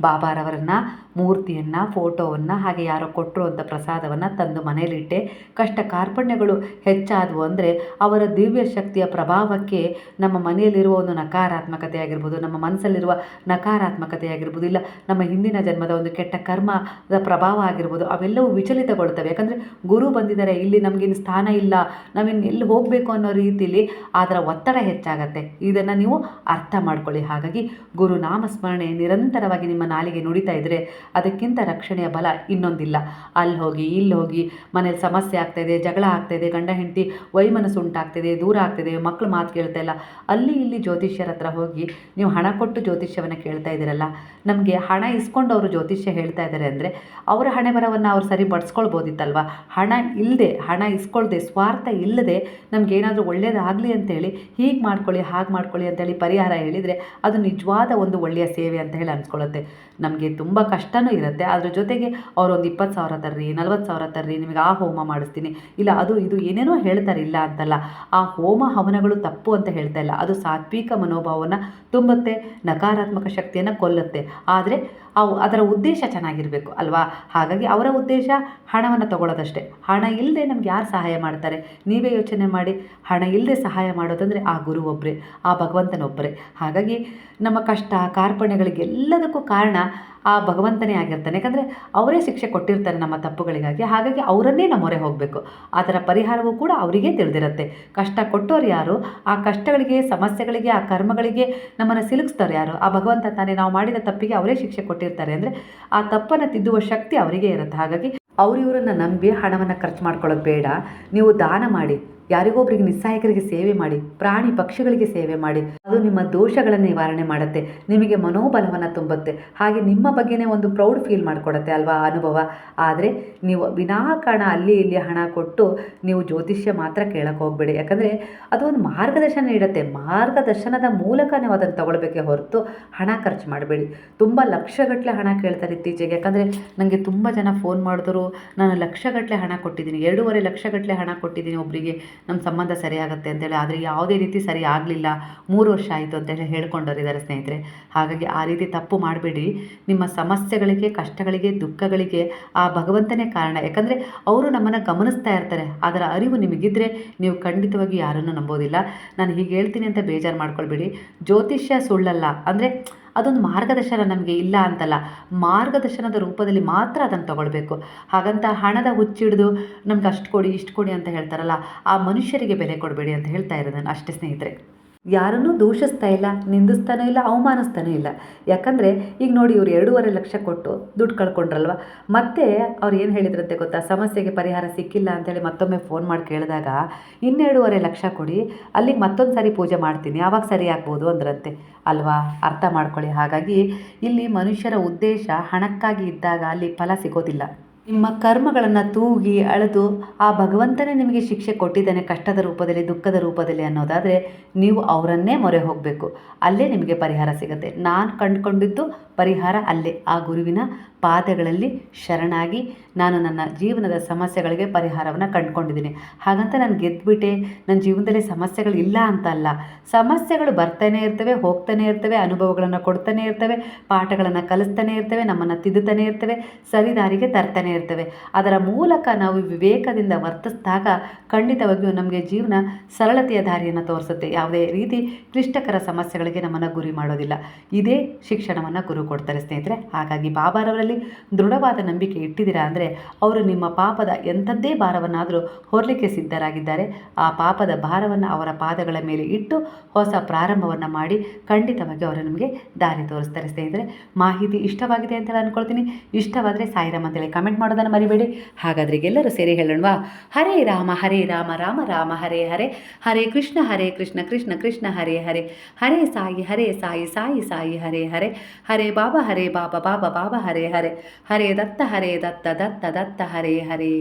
ಬಾಬಾರವರನ್ನು, ಮೂರ್ತಿಯನ್ನು, ಫೋಟೋವನ್ನು, ಹಾಗೆ ಯಾರೋ ಕೊಟ್ಟರು ಅಂತ ಪ್ರಸಾದವನ್ನು ತಂದು ಮನೆಯಲ್ಲಿಟ್ಟೆ. ಕಷ್ಟ ಕಾರ್ಪಣ್ಯಗಳು ಹೆಚ್ಚಾದವು ಅಂದರೆ ಅವರ ದಿವ್ಯ ಶಕ್ತಿಯ ಪ್ರಭಾವಕ್ಕೆ ನಮ್ಮ ಮನೆಯಲ್ಲಿರುವ ಒಂದು ನಕಾರಾತ್ಮಕತೆ ಆಗಿರ್ಬೋದು, ನಮ್ಮ ಮನಸ್ಸಲ್ಲಿರುವ ನಕಾರಾತ್ಮಕತೆ ಆಗಿರ್ಬೋದು, ಇಲ್ಲ ನಮ್ಮ ಹಿಂದಿನ ಜನ್ಮದ ಒಂದು ಕೆಟ್ಟ ಕರ್ಮದ ಪ್ರಭಾವ ಆಗಿರ್ಬೋದು, ಅವೆಲ್ಲವೂ ವಿಚಲಿತಗೊಳ್ತವೆ. ಯಾಕಂದರೆ ಗುರು ಬಂದಿದ್ದಾರೆ, ಇಲ್ಲಿ ನಮಗಿನ್ನು ಸ್ಥಾನ ಇಲ್ಲ, ನಾವಿನ್ನು ಎಲ್ಲಿ ಹೋಗಬೇಕು ಅನ್ನೋ ರೀತಿಯಲ್ಲಿ ಅದರ ಒತ್ತಡ ಹೆಚ್ಚಾಗತ್ತೆ. ಇದನ್ನು ನೀವು ಅರ್ಥ ಮಾಡ್ಕೊಳ್ಳಿ. ಹಾಗಾಗಿ ಗುರು ನಾಮಸ್ಮರಣೆ ನಿರಂತರವಾಗಿ ನಿಮ್ಮ ನಾಲಿಗೆ ನುಡಿತಾ ಇದ್ದರೆ ಅದಕ್ಕಿಂತ ರಕ್ಷಣೆಯ ಬಲ ಇನ್ನೊಂದಿಲ್ಲ. ಅಲ್ಲಿ ಹೋಗಿ ಇಲ್ಲಿ ಹೋಗಿ ಮನೇಲಿ ಸಮಸ್ಯೆ ಆಗ್ತಾಯಿದೆ, ಜಗಳ ಆಗ್ತಾಯಿದೆ, ಗಂಡ ಹೆಂಡತಿ ವೈಮನಸ್ಸು ಉಂಟಾಗ್ತಿದೆ, ದೂರ ಆಗ್ತಿದೆ, ಮಕ್ಕಳು ಮಾತು ಕೇಳ್ತಾ ಇಲ್ಲ, ಅಲ್ಲಿ ಇಲ್ಲಿ ಜ್ಯೋತಿಷ್ಯರ ಹತ್ರ ಹೋಗಿ ನೀವು ಹಣ ಕೊಟ್ಟು ಜ್ಯೋತಿಷ್ಯವನ್ನು ಕೇಳ್ತಾ ಇದ್ದೀರಲ್ಲ, ನಮಗೆ ಹಣ ಇಸ್ಕೊಂಡು ಅವರು ಜ್ಯೋತಿಷ್ಯ ಹೇಳ್ತಾ ಇದ್ದಾರೆ ಅಂದರೆ ಅವರ ಹಣೆ ಬರವನ್ನು ಅವ್ರು ಸರಿ ಬಡ್ಸ್ಕೊಳ್ಬೋದಿತ್ತಲ್ವ. ಹಣ ಇಲ್ಲದೆ, ಹಣ ಇಸ್ಕೊಳ್ದೆ, ಸ್ವಾರ್ಥ ಇಲ್ಲದೆ ನಮಗೇನಾದರೂ ಒಳ್ಳೆಯದಾಗಲಿ ಅಂತೇಳಿ ಹೀಗೆ ಮಾಡ್ಕೊಳ್ಳಿ, ಹಾಗೆ ಮಾಡ್ಕೊಳ್ಳಿ ಅಂತೇಳಿ ಪರಿಹಾರ ಹೇಳಿದರೆ ಅದು ನಿಜವಾದ ಒಂದು ಒಳ್ಳೆಯ ಸೇವೆ ಅಂತ ಹೇಳಿ ಅನ್ಸ್ಕೊಳ್ಳುತ್ತೆ. ನಮಗೆ ತುಂಬ ಕಷ್ಟವೂ ಇರುತ್ತೆ. ಅದ್ರ ಜೊತೆಗೆ ಅವರೊಂದು 20,000 ತರ್ರಿ, 40,000 ತರ್ರಿ, ನಿಮಗೆ ಆ ಹೋಮ ಮಾಡಿಸ್ತೀನಿ, ಇಲ್ಲ ಅದು ಇದು ಏನೇನೋ ಹೇಳ್ತಾರೆ. ಇಲ್ಲ ಅಂತಲ್ಲ, ಆ ಹೋಮ ಹವನಗಳು ತಪ್ಪು ಅಂತ ಹೇಳ್ತಾ ಇಲ್ಲ. ಅದು ಸಾತ್ವಿಕ ಮನೋಭಾವವನ್ನು ತುಂಬುತ್ತೆ, ನಕಾರಾತ್ಮಕ ಶಕ್ತಿಯನ್ನು ಕೊಲ್ಲುತ್ತೆ. ಆದರೆ ಅದರ ಉದ್ದೇಶ ಚೆನ್ನಾಗಿರಬೇಕು ಅಲ್ವಾ. ಹಾಗಾಗಿ ಅವರ ಉದ್ದೇಶ ಹಣವನ್ನು ತಗೊಳ್ಳೋದಷ್ಟೇ. ಹಣ ಇಲ್ಲದೆ ನಮ್ಗೆ ಯಾರು ಸಹಾಯ ಮಾಡ್ತಾರೆ? ನೀವೇ ಯೋಚನೆ ಮಾಡಿ. ಹಣ ಇಲ್ಲದೆ ಸಹಾಯ ಮಾಡೋದಂದರೆ ಆ ಗುರು ಒಬ್ಬರೇ, ಆ ಭಗವಂತನೊಬ್ಬರೇ. ಹಾಗಾಗಿ ನಮ್ಮ ಕಷ್ಟ ಕಾರ್ಪಣ್ಯಗಳಿಗೆಲ್ಲದಕ್ಕೂ ಕಾರಣ ಆ ಭಗವಂತನೇ ಆಗಿರ್ತಾನೆ. ಯಾಕಂದರೆ ಅವರೇ ಶಿಕ್ಷೆ ಕೊಟ್ಟಿರ್ತಾರೆ ನಮ್ಮ ತಪ್ಪುಗಳಿಗಾಗಿ. ಹಾಗಾಗಿ ಅವರನ್ನೇ ನಮ್ಮ ಮೊರೆ ಹೋಗಬೇಕು. ಅದರ ಪರಿಹಾರವೂ ಕೂಡ ಅವರಿಗೇ ತಿಳಿದಿರುತ್ತೆ. ಕಷ್ಟ ಕೊಟ್ಟೋರು ಯಾರು? ಆ ಕಷ್ಟಗಳಿಗೆ, ಸಮಸ್ಯೆಗಳಿಗೆ, ಆ ಕರ್ಮಗಳಿಗೆ ನಮ್ಮನ್ನು ಸಿಲುಕಿಸ್ತಾರೆ ಯಾರು? ಆ ಭಗವಂತ ತಾನೇ. ನಾವು ಮಾಡಿದ ತಪ್ಪಿಗೆ ಅವರೇ ಶಿಕ್ಷೆ ಕೊಟ್ಟಿರ್ತಾರೆ ಅಂದರೆ ಆ ತಪ್ಪನ್ನು ತಿದ್ದುವ ಶಕ್ತಿ ಅವರಿಗೇ ಇರುತ್ತೆ. ಹಾಗಾಗಿ ಇವರನ್ನು ನಂಬಿ ಹಣವನ್ನು ಖರ್ಚು ಮಾಡ್ಕೊಳ್ಳೋದು ಬೇಡ. ನೀವು ದಾನ ಮಾಡಿ, ಯಾರಿಗೊಬ್ಬರಿಗೆ ನಿಸ್ಸಹಾಯಕರಿಗೆ ಸೇವೆ ಮಾಡಿ, ಪ್ರಾಣಿ ಪಕ್ಷಿಗಳಿಗೆ ಸೇವೆ ಮಾಡಿ. ಅದು ನಿಮ್ಮ ದೋಷಗಳನ್ನು ನಿವಾರಣೆ ಮಾಡುತ್ತೆ, ನಿಮಗೆ ಮನೋಬಲವನ್ನು ತುಂಬುತ್ತೆ, ಹಾಗೆ ನಿಮ್ಮ ಬಗ್ಗೆನೇ ಒಂದು ಪ್ರೌಡ್ ಫೀಲ್ ಮಾಡಿಕೊಡುತ್ತೆ ಅಲ್ವಾ ಆ ಅನುಭವ. ಆದರೆ ನೀವು ವಿನಾಕಾರಣ ಅಲ್ಲಿ ಇಲ್ಲಿ ಹಣ ಕೊಟ್ಟು ನೀವು ಜ್ಯೋತಿಷ್ಯ ಮಾತ್ರ ಕೇಳಕ್ಕೆ ಹೋಗಬೇಡಿ. ಯಾಕಂದರೆ ಅದು ಒಂದು ಮಾರ್ಗದರ್ಶನ ನೀಡುತ್ತೆ, ಮಾರ್ಗದರ್ಶನದ ಮೂಲಕ ನೀವು ಅದನ್ನು ತಗೊಳ್ಬೇಕೇ ಹೊರತು ಹಣ ಖರ್ಚು ಮಾಡಬೇಡಿ. ತುಂಬ ಲಕ್ಷಗಟ್ಟಲೆ ಹಣ ಕೇಳ್ತಾರೆ ಇತ್ತೀಚೆಗೆ. ಯಾಕಂದರೆ ನನಗೆ ತುಂಬ ಜನ ಫೋನ್ ಮಾಡಿದ್ರು, ನಾನು ಲಕ್ಷಗಟ್ಟಲೆ ಹಣ ಕೊಟ್ಟಿದ್ದೀನಿ, 2.5 ಲಕ್ಷಗಟ್ಟಲೆ ಹಣ ಕೊಟ್ಟಿದ್ದೀನಿ ಒಬ್ಬರಿಗೆ ನಮ್ಮ ಸಂಬಂಧ ಸರಿಯಾಗುತ್ತೆ ಅಂತೇಳಿ. ಆದರೆ ಯಾವುದೇ ರೀತಿ ಸರಿ ಆಗಲಿಲ್ಲ, 3 ವರ್ಷ ಆಯಿತು ಅಂತೇಳಿ ಹೇಳ್ಕೊಂಡವರಿದ್ದಾರೆ ಸ್ನೇಹಿತರೆ. ಹಾಗಾಗಿ ಆ ರೀತಿ ತಪ್ಪು ಮಾಡಬೇಡಿ. ನಿಮ್ಮ ಸಮಸ್ಯೆಗಳಿಗೆ, ಕಷ್ಟಗಳಿಗೆ, ದುಃಖಗಳಿಗೆ ಆ ಭಗವಂತನೇ ಕಾರಣ. ಯಾಕಂದರೆ ಅವರು ನಮ್ಮನ್ನು ಗಮನಿಸ್ತಾ ಇರ್ತಾರೆ. ಅದರ ಅರಿವು ನಿಮಗಿದ್ದರೆ ನೀವು ಖಂಡಿತವಾಗಿ ಯಾರನ್ನು ನಂಬೋದಿಲ್ಲ. ನಾನು ಹೀಗೆ ಹೇಳ್ತೀನಿ ಅಂತ ಬೇಜಾರು ಮಾಡ್ಕೊಳ್ಬೇಡಿ. ಜ್ಯೋತಿಷ್ಯ ಸುಳ್ಳಲ್ಲ, ಅಂದರೆ ಅದೊಂದು ಮಾರ್ಗದರ್ಶನ ನಮಗೆ ಇಲ್ಲ ಅಂತಲ್ಲ, ಮಾರ್ಗದರ್ಶನದ ರೂಪದಲ್ಲಿ ಮಾತ್ರ ಅದನ್ನು ತಗೊಳ್ಬೇಕು. ಹಾಗಂತ ಹಣದ ಹುಚ್ಚಿಡಿದು ನಮ್ಗೆ ಅಷ್ಟು ಕೊಡಿ ಇಷ್ಟು ಕೊಡಿ ಅಂತ ಹೇಳ್ತಾರಲ್ಲ, ಆ ಮನುಷ್ಯರಿಗೆ ಬೆಲೆ ಕೊಡಬೇಡಿ ಅಂತ ಹೇಳ್ತಾ ಇರೋದು ನಾನು ಅಷ್ಟೇ ಸ್ನೇಹಿತರೆ. ಯಾರನ್ನೂ ದೂಷಿಸ್ತಾ ಇಲ್ಲ, ನಿಂದಿಸ್ತಾನೂ ಇಲ್ಲ, ಅವಮಾನಿಸ್ತಾನೂ ಇಲ್ಲ. ಯಾಕಂದರೆ ಈಗ ನೋಡಿ, ಇವರು 2.5 ಲಕ್ಷ ಕೊಟ್ಟು ದುಡ್ಡು ಕಳ್ಕೊಂಡ್ರಲ್ವ. ಮತ್ತೆ ಅವ್ರು ಏನು ಹೇಳಿದ್ರಂತೆ ಗೊತ್ತಾ, ಸಮಸ್ಯೆಗೆ ಪರಿಹಾರ ಸಿಕ್ಕಿಲ್ಲ ಅಂತೇಳಿ ಮತ್ತೊಮ್ಮೆ ಫೋನ್ ಮಾಡಿ ಕೇಳಿದಾಗ, 2.5 ಲಕ್ಷ ಕೊಡಿ, ಅಲ್ಲಿಗೆ ಮತ್ತೊಂದು ಸಾರಿ ಪೂಜೆ ಮಾಡ್ತೀನಿ, ಆವಾಗ ಸರಿ ಆಗ್ಬೋದು ಅಂದ್ರಂತೆ ಅಲ್ವಾ. ಅರ್ಥ ಮಾಡ್ಕೊಳ್ಳಿ. ಹಾಗಾಗಿ ಇಲ್ಲಿ ಮನುಷ್ಯರ ಉದ್ದೇಶ ಹಣಕ್ಕಾಗಿ ಇದ್ದಾಗ ಅಲ್ಲಿ ಫಲ ಸಿಗೋದಿಲ್ಲ. ನಿಮ್ಮ ಕರ್ಮಗಳನ್ನು ತೂಗಿ ಅಳೆದು ಆ ಭಗವಂತನೇ ನಿಮಗೆ ಶಿಕ್ಷೆ ಕೊಟ್ಟಿದ್ದಾನೆ, ಕಷ್ಟದ ರೂಪದಲ್ಲಿ, ದುಃಖದ ರೂಪದಲ್ಲಿ ಅನ್ನೋದಾದರೆ ನೀವು ಅವರನ್ನೇ ಮೊರೆ ಹೋಗಬೇಕು. ಅಲ್ಲೇ ನಿಮಗೆ ಪರಿಹಾರ ಸಿಗುತ್ತೆ. ನಾನು ಕಂಡುಕೊಂಡಿದ್ದು ಪರಿಹಾರ ಅಲ್ಲೇ, ಆ ಗುರುವಿನ ಪಾದಗಳಲ್ಲಿ ಶರಣಾಗಿ ನಾನು ನನ್ನ ಜೀವನದ ಸಮಸ್ಯೆಗಳಿಗೆ ಪರಿಹಾರವನ್ನು ಕಂಡುಕೊಂಡಿದ್ದೀನಿ. ಹಾಗಂತ ನಾನು ಗೆದ್ದುಬಿಟ್ಟೆ, ನನ್ನ ಜೀವನದಲ್ಲಿ ಸಮಸ್ಯೆಗಳು ಇಲ್ಲ ಅಂತ ಅಲ್ಲ. ಸಮಸ್ಯೆಗಳು ಬರ್ತಾನೆ ಇರ್ತವೆ, ಹೋಗ್ತಾನೆ ಇರ್ತವೆ, ಅನುಭವಗಳನ್ನು ಕೊಡ್ತಾನೆ ಇರ್ತವೆ, ಪಾಠಗಳನ್ನು ಕಲಿಸ್ತಾನೆ ಇರ್ತವೆ, ನಮ್ಮನ್ನು ತಿದ್ದುತ್ತಾನೆ ಇರ್ತವೆ, ಸರಿದಾರಿಗೆ ತರ್ತಾನೆ ಇರ್ತವೆ. ಅದರ ಮೂಲಕ ನಾವು ವಿವೇಕದಿಂದ ವರ್ತಿಸಿದಾಗ ಖಂಡಿತವಾಗಿಯೂ ನಮಗೆ ಜೀವನ ಸರಳತೆಯ ದಾರಿಯನ್ನು ತೋರಿಸುತ್ತೆ. ಯಾವುದೇ ರೀತಿ ಕ್ಲಿಷ್ಟಕರ ಸಮಸ್ಯೆಗಳಿಗೆ ನಮ್ಮನ್ನು ಗುರಿ ಮಾಡೋದಿಲ್ಲ. ಇದೇ ಶಿಕ್ಷಣವನ್ನು ಗುರು ಕೊಡ್ತಾರೆ ಸ್ನೇಹಿತರೆ. ಹಾಗಾಗಿ ಬಾಬಾರವರಲ್ಲಿ ದೃಢವಾದ ನಂಬಿಕೆ ಇಟ್ಟಿದ್ದೀರಾ ಅಂದರೆ ಅವರು ನಿಮ್ಮ ಪಾಪದ ಎಂಥದ್ದೇ ಭಾರವನ್ನಾದರೂ ಹೊರಲಿಕ್ಕೆ ಸಿದ್ಧರಾಗಿದ್ದಾರೆ. ಆ ಪಾಪದ ಭಾರವನ್ನು ಅವರ ಪಾದಗಳ ಮೇಲೆ ಇಟ್ಟು ಹೊಸ ಪ್ರಾರಂಭವನ್ನು ಮಾಡಿ ಖಂಡಿತವಾಗಿ ಅವರು ನಿಮಗೆ ದಾರಿ ತೋರಿಸ್ತಾರೆ ಸ್ನೇಹಿತರೆ. ಮಾಹಿತಿ ಇಷ್ಟವಾಗಿದೆ ಅಂತ ಅಂದ್ಕೊಳ್ತೀನಿ. ಇಷ್ಟವಾದರೆ ಸಾಯಿರಾಮ್ ಅಂತೇಳಿ ಕಮೆಂಟ್ ಮಾಡೋದನ್ನು ಮರಿಬೇಡಿ. ಹಾಗಾದರೆ ಎಲ್ಲರೂ ಸೇರಿ ಹೇಳೋಣವಾ? ಹರೇ ರಾಮ ರಾಮ ರಾಮ ಹರೇ ಹರೇ, ಹರೇ ಕೃಷ್ಣ ಕೃಷ್ಣ ಕೃಷ್ಣ ಹರೇ ಹರೇ, ಹರೇ ಸಾಯಿ ಸಾಯಿ ಹರೇ ಹರೇ, ಹರೇ ಬಾಬಾ ಬಾಬಾ ಬಾಬಾ ಹರೇ ಹರೇ, ಹರೇ ದತ್ತ ದತ್ತ ಹರೇ ಹರೇ.